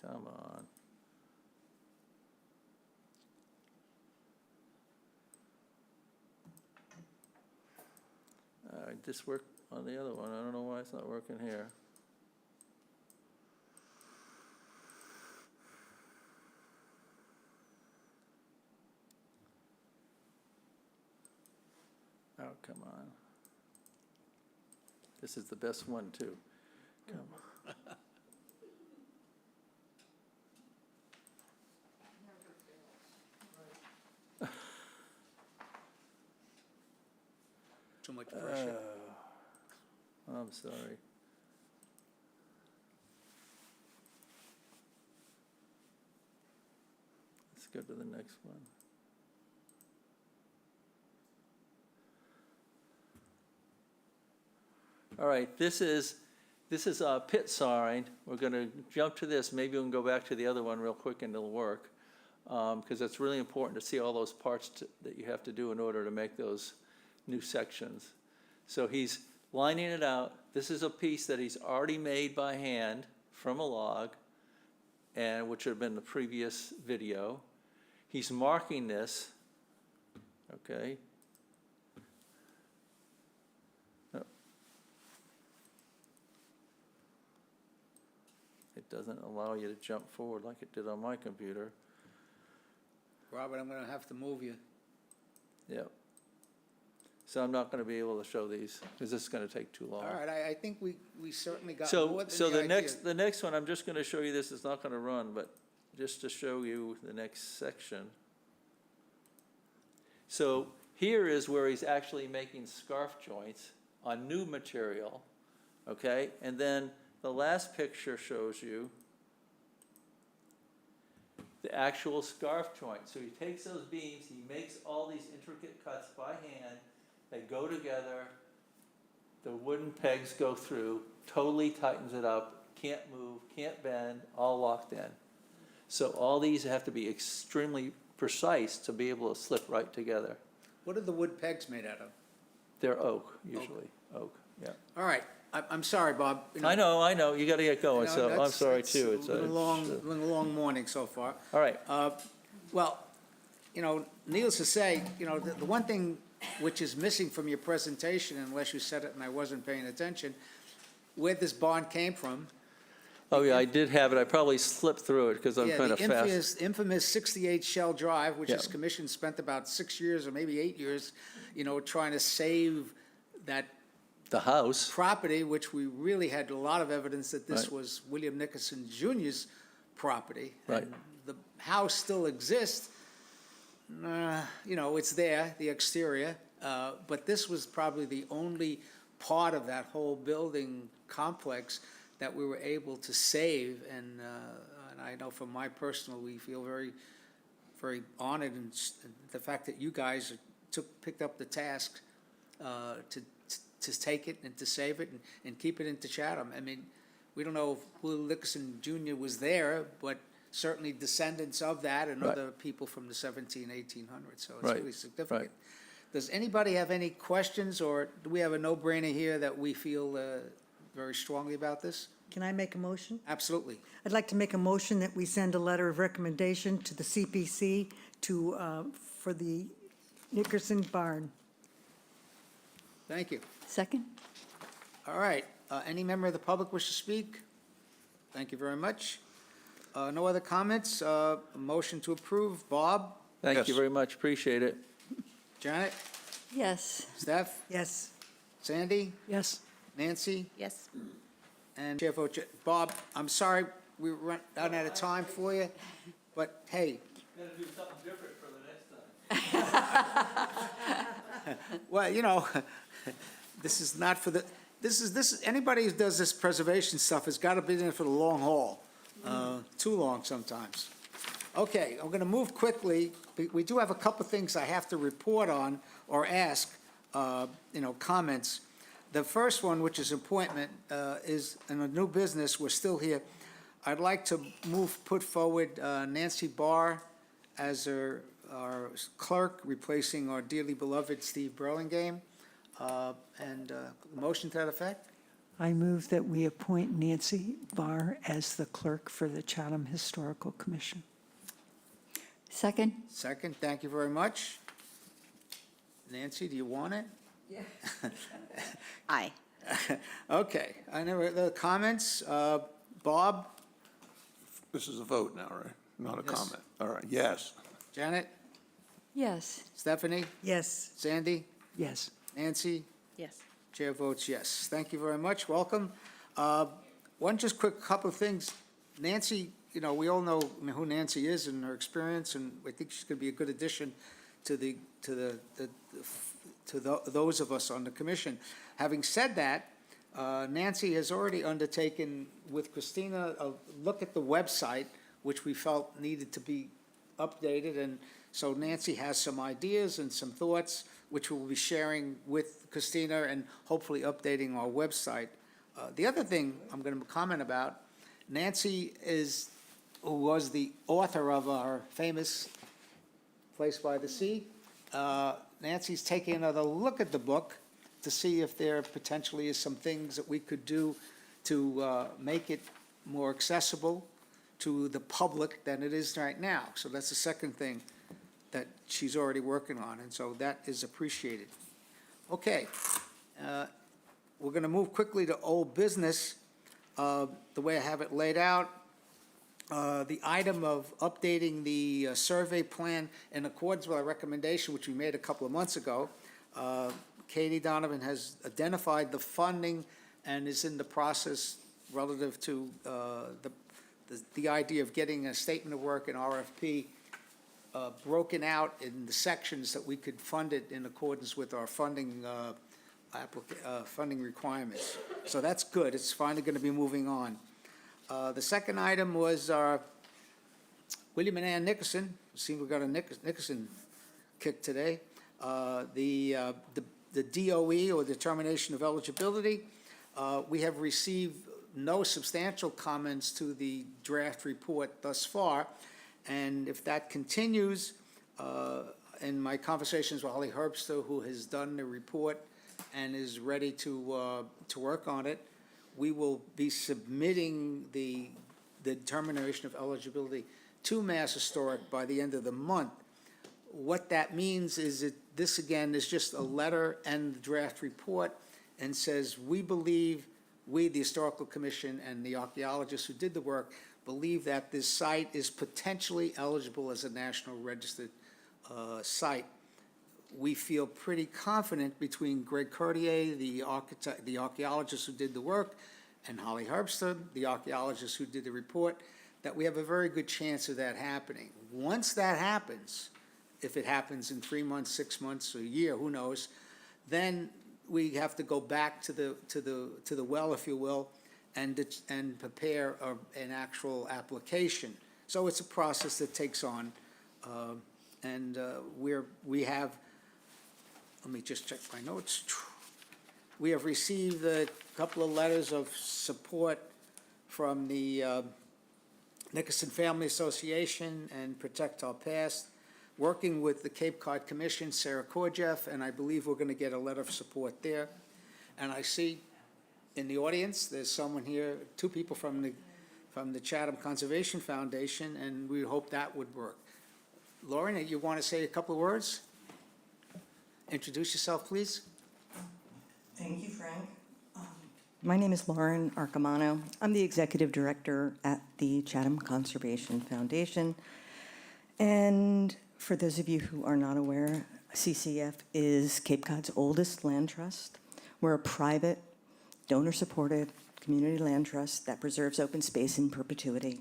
Come on. All right, this worked on the other one. I don't know why it's not working here. Oh, come on. This is the best one, too. Come on. Too much pressure. I'm sorry. Let's go to the next one. All right, this is pit sawing. We're going to jump to this. Maybe we can go back to the other one real quick and it'll work, because it's really important to see all those parts that you have to do in order to make those new sections. So he's lining it out. This is a piece that he's already made by hand from a log, and which would have been the previous video. He's marking this, okay? Oh. It doesn't allow you to jump forward like it did on my computer. Robert, I'm gonna have to move you. Yep. So I'm not going to be able to show these because this is going to take too long. All right, I think we certainly got So, more than so the the idea. the next one, I'm just going to show you this. It's not going to run, but just to show you the next section. So here is where he's actually making scarf joints on new material, okay? And then the last picture shows you the actual scarf joint. So he takes those beams, he makes all these intricate cuts by hand. They go together, the wooden pegs go through, totally tightens it up, can't move, can't bend, all locked in. So all these have to be extremely precise to be able to slip right together. What are the wood pegs made out of? They're oak, usually, oak, yeah. All right, I'm sorry, Bob. You I know, you gotta get going, you know, so I'm that's- sorry it's too. been a long morning so far. All right, Well, you know, needless to say, you know, the one thing which is missing from your presentation, unless you said it and I wasn't paying attention, where this bond came from. oh yeah, I did have it, I probably slipped through it because I'm Yeah, kind of the fast. infamous 68 Shell Drive, which Yeah. is commission spent about 6 years or maybe 8 years, you know, trying to save that The house, property, which we really had a lot of evidence that this Right. was William Nickerson Jr.'s property. Right. And the house still exists. You know, it's there, the exterior, but this was probably the only part of that whole building complex that we were able to save. And I know from my personal, we feel very, very honored and the fact that you guys picked up the task to take it and to save it and keep it into Chatham. I mean, we don't know if Willie Nickerson Jr. was there, but certainly descendants of that and Right. other people from the 1800s, so it's Right, really significant. right. Does anybody have any questions, or do we have a no-brainer here that we feel very strongly about this? Can I make a motion? Absolutely. I'd like to make a motion that we send a letter of recommendation to the CPC for the Nickerson Barn. Thank you. Second? All right, any member of the public wish to speak? Thank you very much. No other comments? A motion to approve. Bob? Thank you Yes. very much, appreciate it. Janet? Yes. Steph? Yes. Sandy? Yes. Nancy? Yes. And Chair votes yes. Bob, I'm sorry we run out of time for you, but hey. Gotta do something different for the next time. Well, you know, this is not for the, this is, anybody who does this preservation stuff has got to be in it for the long haul, too long sometimes. Okay, I'm going to move quickly. We do have a couple things I have to report on or ask, comments. The first one, which is appointment, is in a new business, we're still here. I'd like to put forward Nancy Barr as our clerk, replacing our dearly beloved Steve Burlingame. And motion to that effect? I move that we appoint Nancy Barr as the clerk for the Chatham Historical Commission. Second? Second, thank you very much. Nancy, do you want it? Aye. Okay, I never, the comments, Bob, This is a vote now, right? Not a Yes. comment. All right, yes. Janet, Yes. Stephanie, Yes. Sandy, Yes. Nancy, Yes. chair votes yes. Thank you very much, welcome. One just quick couple of things. Nancy, we all know who Nancy is and her experience, and I think she's going to be a good addition to those of us on the commission. Having said that, Nancy has already undertaken with Christina a look at the website, which we felt needed to be updated, and so Nancy has some ideas and some thoughts, which we'll be sharing with Christina and hopefully updating our website. The other thing I'm going to comment about, Nancy who was the author of our famous Place by the Sea. Nancy's taking another look at the book to see if there potentially is some things that we could do to make it more accessible to the public than it is right now. So that's the second thing that she's already working on, and so that is appreciated. Okay, we're going to move quickly to old business. The way I have it laid out, the item of updating the survey plan in accordance with our recommendation, which we made a couple of months ago. Katie Donovan has identified the funding and is in the process relative to the idea of getting a statement of work and RFP broken out in the sections that we could fund it in accordance with our funding funding requirements. So that's good. It's finally going to be moving on. The second item was William and Ann Nickerson. See, we got a Nickerson kick today. The DOE, or Determination of Eligibility. We have received no substantial comments to the draft report thus far, and if that continues, in my conversations with Holly Herbster, who has done the report and is ready to work on it, we will be submitting the determination of eligibility to Mass Historic by the end of the month. What that means is that this, again, is just a letter and the draft report, and says, we believe, we, the Historical Commission, and the archaeologists who did the work, believe that this site is potentially eligible as a National Registered site. We feel pretty confident between Greg Cartier, the architect, the archaeologist who did the work, and Holly Herbster, the archaeologist who did the report, that we have a very good chance of that happening. Once that happens, if it happens in 3 months, 6 months, or a year, who knows, then we have to go back to the well, if you will, and prepare an actual application. So it's a process that takes on, and we have. Let me just check my notes. We have received a couple of letters of support from the Nickerson Family Association and Protect Our Past, working with the Cape Cod Commission, Sarah Korjeff, and I believe we're going to get a letter of support there. And I see in the audience, there's someone here, two people from the Chatham Conservation Foundation, and we hope that would work. Lauren, you want to say a couple of words? Introduce yourself, please. Thank you, Frank. My name is Lauren Arcamano. I'm the executive director at the Chatham Conservation Foundation. And for those of you who are not aware, CCF is Cape Cod's oldest land trust. We're a private, donor-supported community land trust that preserves open space in perpetuity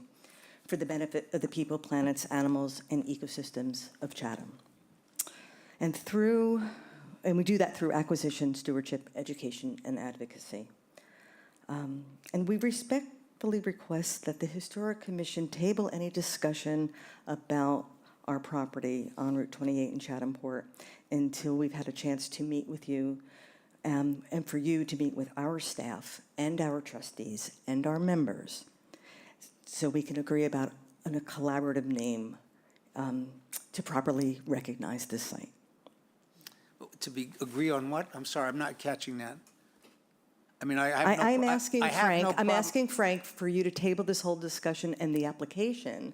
for the benefit of the people, planets, animals, and ecosystems of Chatham. And we do that through acquisition, stewardship, education, and advocacy. And we respectfully request that the Historic Commission table any discussion about our property on Route 28 in Chatham-Port until we've had a chance to meet with you, and for you to meet with our staff and our trustees and our members, so we can agree about a collaborative name to properly recognize this site. Agree on what? I'm sorry, I'm not catching that. I mean, I'm asking Frank for you to table this whole discussion and the application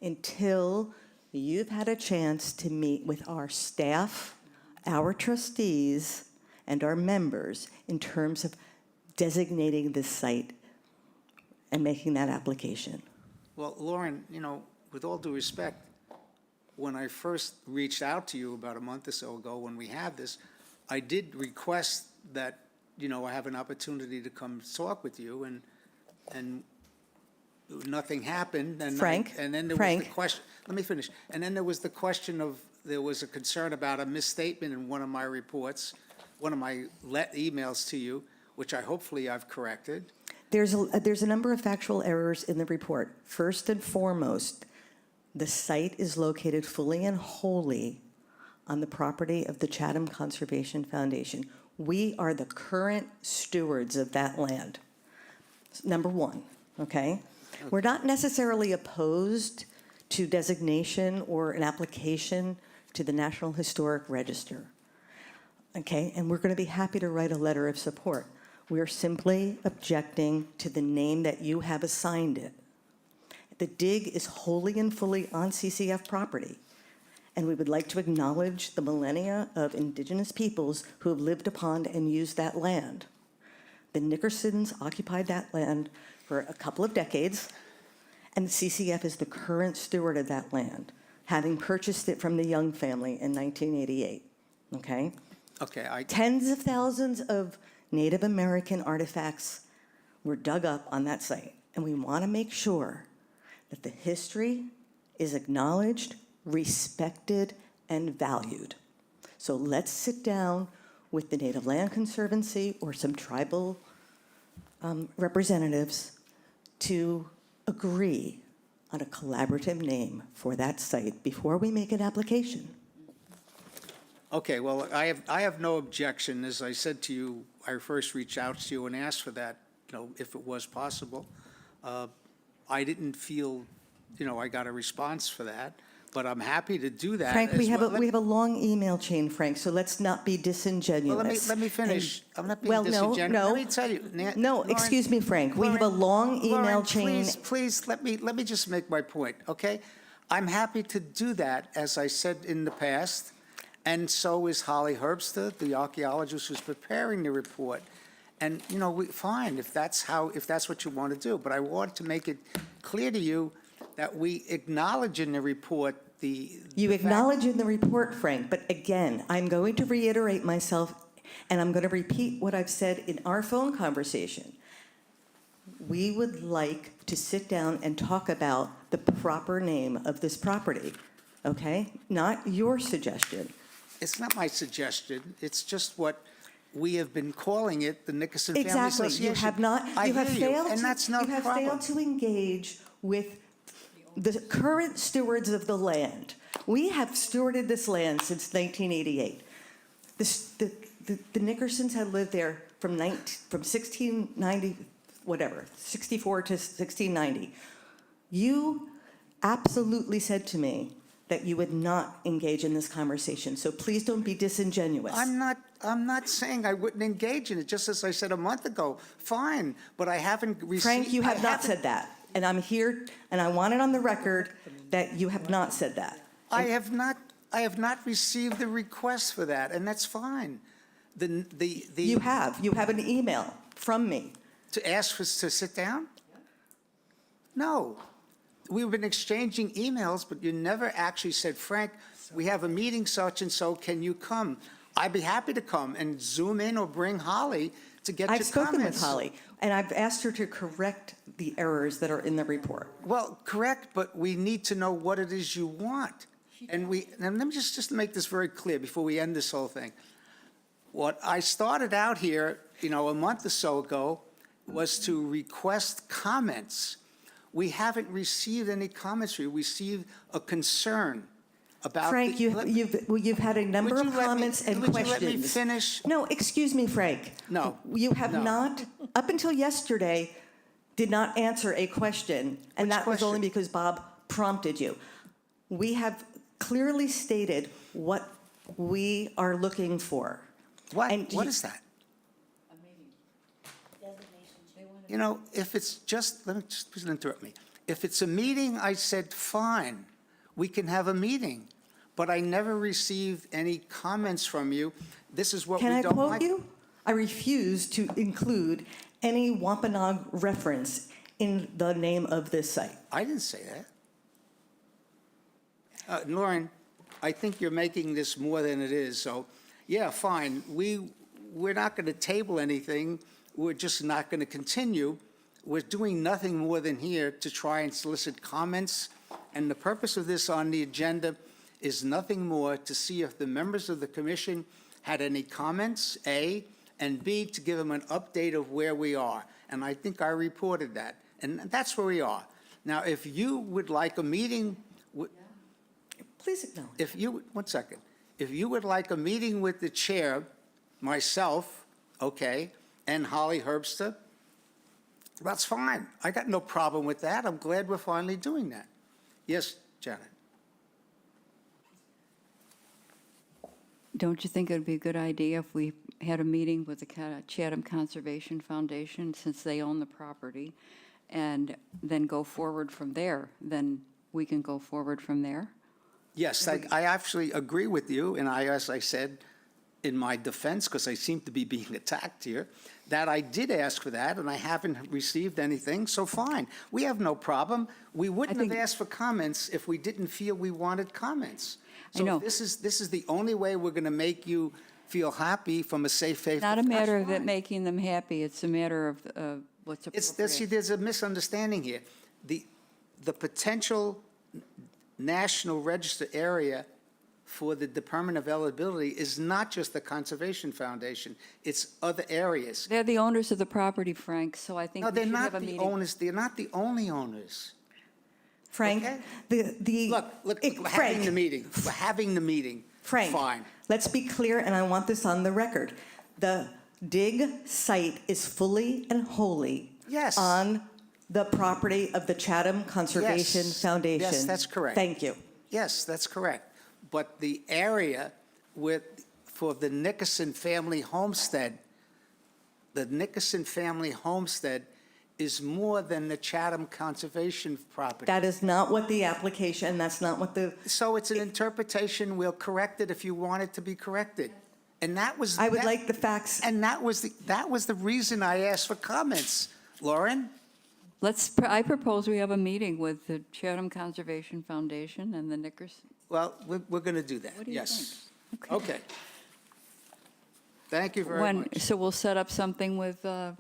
until you've had a chance to meet with our staff, our trustees, and our members in terms of designating this site and making that application. Well, Lauren, with all due respect, when I first reached out to you about a month or so ago when we had this, I did request that, I have an opportunity to come talk with you, and nothing happened. And Frank, and then there was the question, let me finish. And then there was the question of, there was a concern about a misstatement in one of my reports, one of my emails to you, which hopefully I've corrected. There's a number of factual errors in the report. First and foremost, the site is located fully and wholly on the property of the Chatham Conservation Foundation. We are the current stewards of that land. Number one, okay? We're not necessarily opposed to designation or an application to the National Historic Register, okay? And we're going to be happy to write a letter of support. We are simply objecting to the name that you have assigned it. The dig is wholly and fully on CCF property, and we would like to acknowledge the millennia of indigenous peoples who have lived upon and used that land. The Nickersons occupied that land for a couple of decades, and the CCF is the current steward of that land, having purchased it from the Young family in 1988, okay? Okay, Tens of thousands of Native American artifacts were dug up on that site, and we want to make sure that the history is acknowledged, respected, and valued. So let's sit down with the Native Land Conservancy or some tribal representatives to agree on a collaborative name for that site before we make an application. Okay, well, I have no objection. As I said to you, I first reached out to you and asked for that, if it was possible. I didn't feel, I got a response for that, but I'm happy to do that. Frank, we have a long email chain, Frank, so let's not be disingenuous. Well, let me finish. I'm not being Well, disingenuous. no. Let me tell you. No, Lauren, excuse me, Frank. We have a Lauren, long email Lauren, chain. Please, let me just make my point, okay? I'm happy to do that, as I said in the past, and so is Holly Herbster, the archaeologist who's preparing the report. And, fine, if that's what you want to do. But I want to make it clear to you that we acknowledge in the report You acknowledge in the report, Frank, but again, I'm going to reiterate myself, and I'm going to repeat what I've said in our phone conversation. We would like to sit down and talk about the proper name of this property, okay? Not your suggestion. It's not my suggestion. It's just what we have been calling it, the Nickerson Family Association. Exactly. You have not. I hear you, and that's no You have problem. failed to engage with the current stewards of the land. We have stewarded this land since 1988. The Nickersons had lived there from 1690, whatever, 64 to 1690. You absolutely said to me that you would not engage in this conversation, so please don't be disingenuous. I'm not saying I wouldn't engage in it, just as I said a month ago, fine, but I haven't received. Frank, you have not said that, and I'm here, and I want it on the record that you have not said that. I have not received the request for that, and that's fine. You have an email from me. To ask for, to sit down? No. We've been exchanging emails, but you never actually said, Frank, we have a meeting such and so, can you come? I'd be happy to come and zoom in or bring Holly to get your I've comments. spoken with Holly, and I've asked her to correct the errors that are in the report. Well, correct, but we need to know what it is you want. And let me just make this very clear before we end this whole thing. What I started out here, a month or so ago, was to request comments. We haven't received any comments. We received a concern about. Frank, you've had a number of comments and questions. Would you let me finish? No, excuse me, Frank. No. You have No. not, up until yesterday, did not answer a question, and Which that was only question? because Bob prompted you. We have clearly stated what we are looking for. What? And What is that? If it's just, please don't interrupt me. If it's a meeting, I said, fine, we can have a meeting. But I never received any comments from you. This is what we Can I don't like. quote you? I refuse to include any Wampanoag reference in the name of this site. I didn't say that. Lauren, I think you're making this more than it is, so, yeah, fine. We're not going to table anything. We're just not going to continue. We're doing nothing more than here to try and solicit comments, and the purpose of this on the agenda is nothing more to see if the members of the commission had any comments, A, and B, to give them an update of where we are. And I think I reported that, and that's where we are. Now, if you would like a meeting, Please acknowledge. one second. If you would like a meeting with the chair, myself, okay, and Holly Herbster, that's fine. I got no problem with that. I'm glad we're finally doing that. Yes, Janet? Don't you think it would be a good idea if we had a meeting with the Chatham Conservation Foundation, since they own the property, and then go forward from there? Then we can go forward from there? Yes, I actually agree with you, and as I said in my defense, because I seem to be being attacked here, that I did ask for that, and I haven't received anything, so fine. We have no problem. We wouldn't have asked for comments if we didn't feel we wanted comments. I know. So if this is the only way we're going to make you feel happy from a safe faith. Not a matter of that's it fine. making them happy, it's a matter of what's appropriate. There's a misunderstanding here. The potential National Register area for the Department of Eligibility is not just the Conservation Foundation, it's other areas. They're the owners of the property, Frank, so I think No, we they're should not have a the meeting. owners, they're not the only owners. Frank, Okay. Look, Look, we're Frank, having the meeting, we're having the meeting. Frank, Fine. let's be clear, and I want this on the record. The dig site is fully and wholly Yes. on the property of the Chatham Conservation Yes. Foundation. Yes, that's correct. Thank you. Yes, that's correct. But the area for the Nickerson family homestead, the Nickerson family homestead is more than the Chatham Conservation property. That is not what the application, that's not what the, So it's an interpretation, we'll correct it if you want it to be corrected. And that was. I would like the facts. And that was the reason I asked for comments. Lauren? I propose we have a meeting with the Chatham Conservation Foundation and the Nickerson. Well, we're going to do that, What do you yes. think? Okay. Thank you very much. So we'll set up something with the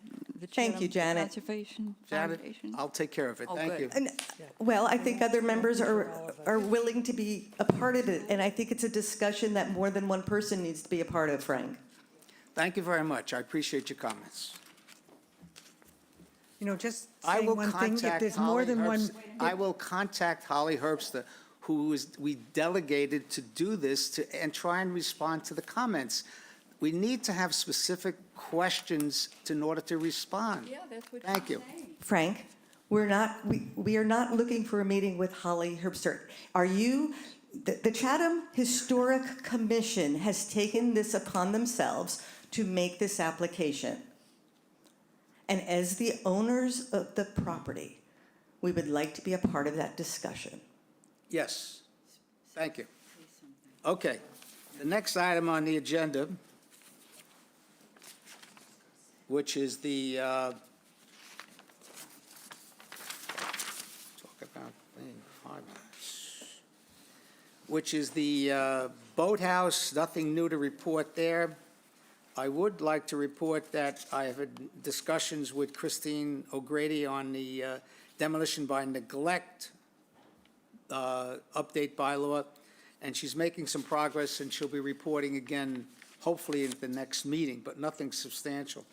Thank you, Chatham Janet. Conservation Janet, Foundation? I'll take care of it, Oh, thank good. you. And, well, I think other members are willing to be a part of it, and I think it's a discussion that more than one person needs to be a part of, Frank. Thank you very much, I appreciate your comments. Just I saying will one thing, if contact there's more Holly than one. Herbst. I will contact Holly Herbster, we delegated to do this and try and respond to the comments. we need to have specific questions in order to respond. Yeah, that's what Thank you. Frank, we are not looking for a meeting with Holly Herbster. Are you, the Chatham Historic Commission has taken this upon themselves to make this application. And as the owners of the property, we would like to be a part of that discussion. Yes, thank you. Okay, the next item on the agenda, which is the, talk about thing, 5 minutes, which is the boathouse, nothing new to report there. I would like to report that I have had discussions with Christine O'Grady on the demolition by neglect update bylaw, and she's making some progress, and she'll be reporting again, hopefully at the next meeting, but nothing substantial.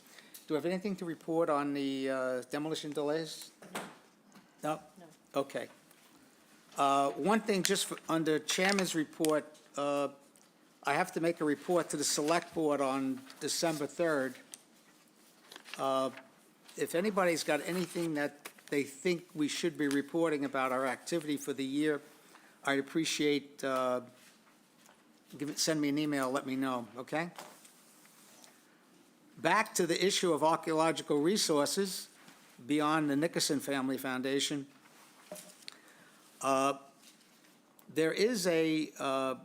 Do you have anything to report on the demolition delays? No? No. Okay. One thing, just under Chairman's report, I have to make a report to the Select Board on December 3rd. If anybody's got anything that they think we should be reporting about our activity for the year, I'd appreciate, send me an email, let me know, okay? Back to the issue of archaeological resources beyond the Nickerson Family Foundation. There is a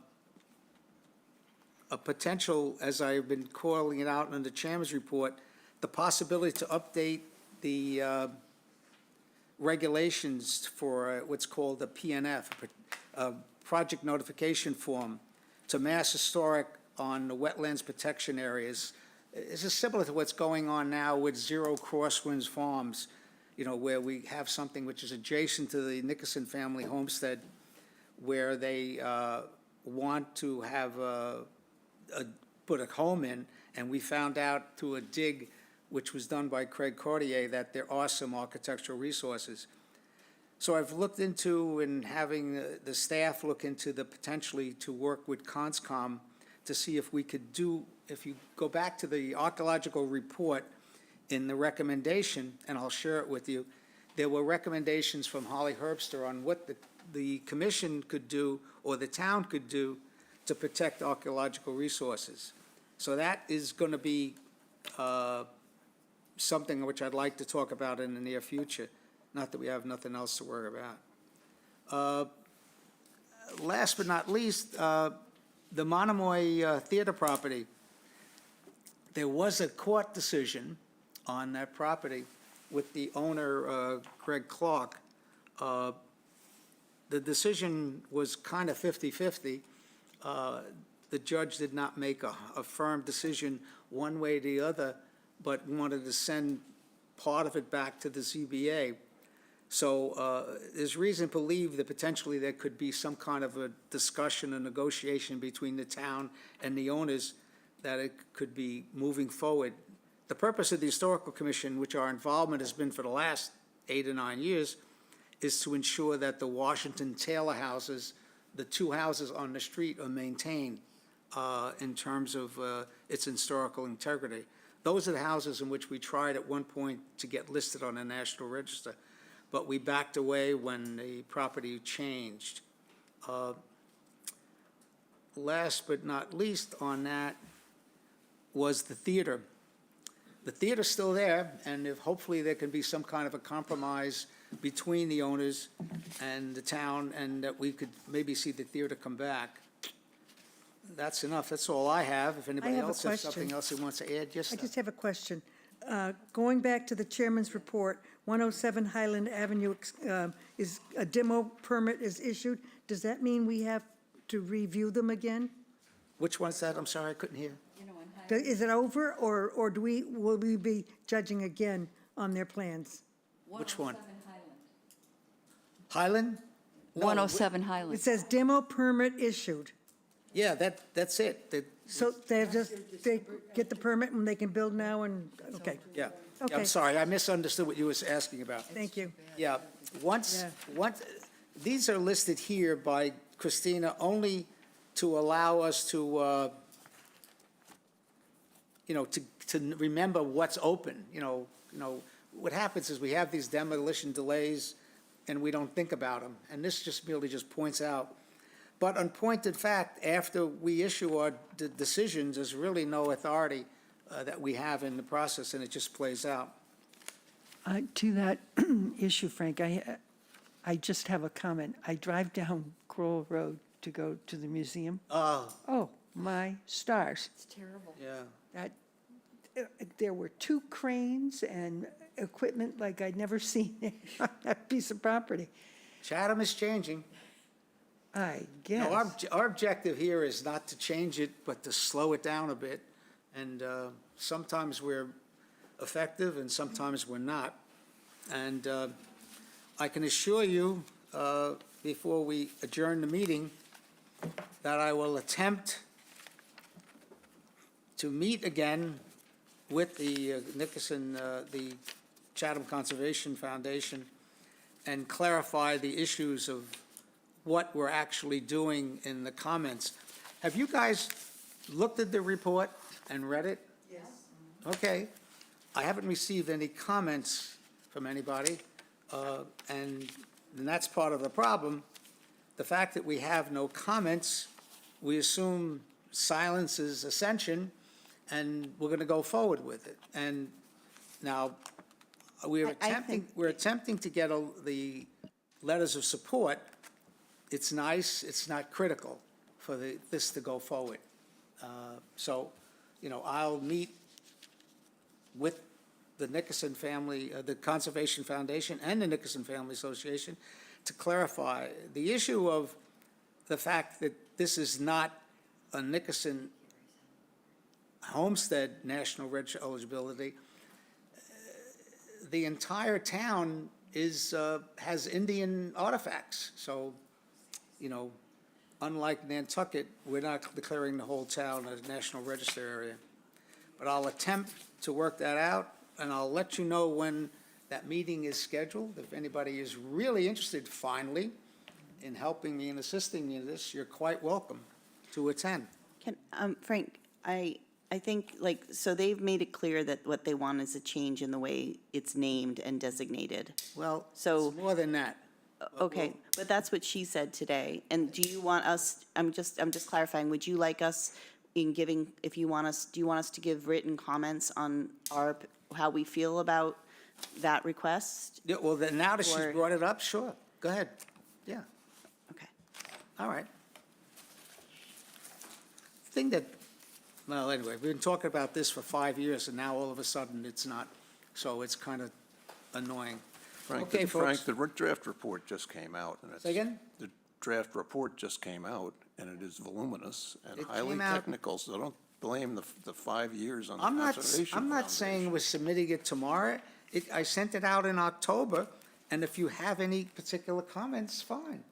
potential, as I've been calling it out in the Chairman's report, the possibility to update the regulations for what's called a PNF, a project notification form, to Mass Historic on the wetlands protection areas. This is similar to what's going on now with Zero Crosswinds Farms, you know, where we have something which is adjacent to the Nickerson family homestead, where they want to have put a home in, and we found out through a dig which was done by Craig Cartier that there are some architectural resources. So I've looked into, and having the staff look into the potentially to work with Conscom to see if we could do, if you go back to the archaeological report in the recommendation, and I'll share it with you, there were recommendations from Holly Herbster on what the commission could do or the town could do to protect archaeological resources. So that is going to be something which I'd like to talk about in the near future. Not that we have nothing else to worry about. Last but not least, the Monomoy Theater property. There was a court decision on that property with the owner, Greg Clark. The decision was kind of 50-50. The judge did not make a firm decision one way or the other, but wanted to send part of it back to the ZBA. So there's reason to believe that potentially there could be some kind of a discussion, a negotiation between the town and the owners that it could be moving forward. The purpose of the Historical Commission, which our involvement has been for the last 8 or 9 years, is to ensure that the Washington Taylor houses, the 2 houses on the street, are maintained in terms of its historical integrity. Those are the houses in which we tried at one point to get listed on the National Register, but we backed away when the property changed. Last but not least on that was the theater. The theater's still there, and if hopefully there can be some kind of a compromise between the owners and the town, and that we could maybe see the theater come back. That's enough. That's all I have. If anybody have a else has something question. else they wants to add, I just have a question. Going back to the chairman's report, 107 Highland Avenue is, a demo permit is issued. Does that mean we have to review them again? Which one's that? I'm sorry, I couldn't hear. Is it over, or will we be judging again on their plans? Which one? Highland? No, 107 It Highland. says demo permit issued. Yeah, that's it. So they get the permit and they can build now and, okay, Yeah. Okay. I'm sorry, I misunderstood what you was asking about. thank you. Yeah, once, these are listed here by Christina only to allow us to to remember what's open, what happens is we have these demolition delays and we don't think about them, and this just merely just points out. But on point of fact, after we issue our decisions, there's really no authority that we have in the process, and it just plays out. To that issue, Frank, I just have a comment. I drive down Crowell Road to go to the museum. Oh, my stars. It's terrible. Yeah. There were 2 cranes and equipment like I'd never seen on that piece of property. Chatham is changing. I No, guess. our objective here is not to change it, but to slow it down a bit. And sometimes we're effective and sometimes we're not. And I can assure you, before we adjourn the meeting, that I will attempt to meet again with the the Chatham Conservation Foundation, and clarify the issues of what we're actually doing in the comments. Have you guys looked at the report and read it? Yes. Okay. I haven't received any comments from anybody, and that's part of the problem. The fact that we have no comments, we assume silence is ascension, and we're going to go forward with it. And now, we're attempting to get the letters of support. It's nice, it's not critical for this to go forward. So, I'll meet with the Nickerson family, the Conservation Foundation and the Nickerson Family Association to clarify the issue of the fact that this is not a Nickerson homestead National Register eligibility. The entire town has Indian artifacts. So, unlike Nantucket, we're not declaring the whole town a National Register area. But I'll attempt to work that out, and I'll let you know when that meeting is scheduled. If anybody is really interested, finally, in helping me and assisting me in this, you're quite welcome to attend. Frank, I think, so they've made it clear that what they want is a change in the way it's named and designated. Well, So- it's more than that. Okay, but that's what she said today. And do you want us, I'm just clarifying, would you like us in giving, do you want us to give written comments on how we feel about that request? Yeah, well, then now that she's Or- brought it up, sure, go ahead. Yeah, Okay. all right. Thing that, well, anyway, we've been talking about this for 5 years, and now all of a sudden it's not, so it's kind of annoying. Okay, folks. Frank, the draft report just came out. And it's- Say again? The draft report just came out, and it is voluminous and It highly came out- technical, so don't blame the 5 years on the I'm Conservation not saying Foundation. we're submitting it tomorrow. I sent it out in October, and if you have any particular comments, fine.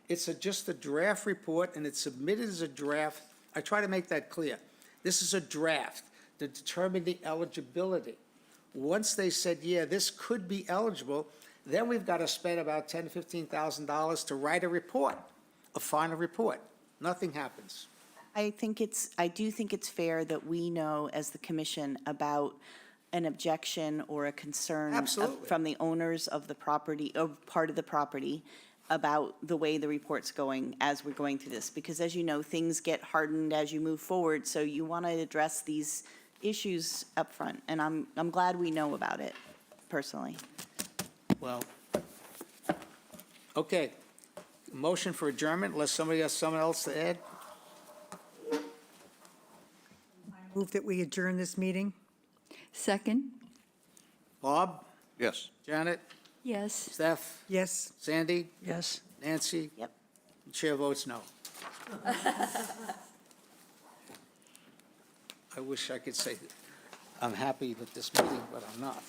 It's just a draft report, and it's submitted as a draft. I try to make that clear. This is a draft to determine the eligibility. Once they said, yeah, this could be eligible, then we've got to spend about $10,000, $15,000 to write a report, a final report. Nothing happens. I do think it's fair that we know as the commission about an objection or a concern Absolutely. from the owners of the property, or part of the property, about the way the report's going as we're going through this. Because as you know, things get hardened as you move forward, so you want to address these issues up front. And I'm glad we know about it, personally. Well, okay. Motion for adjournment, unless somebody has something else to add? Move that we adjourn this meeting? Second? Bob? Yes. Janet? Yes. Steph? Yes. Sandy? Yes. Nancy? Yep. The chair votes no. I wish I could say that I'm happy with this meeting, but I'm not.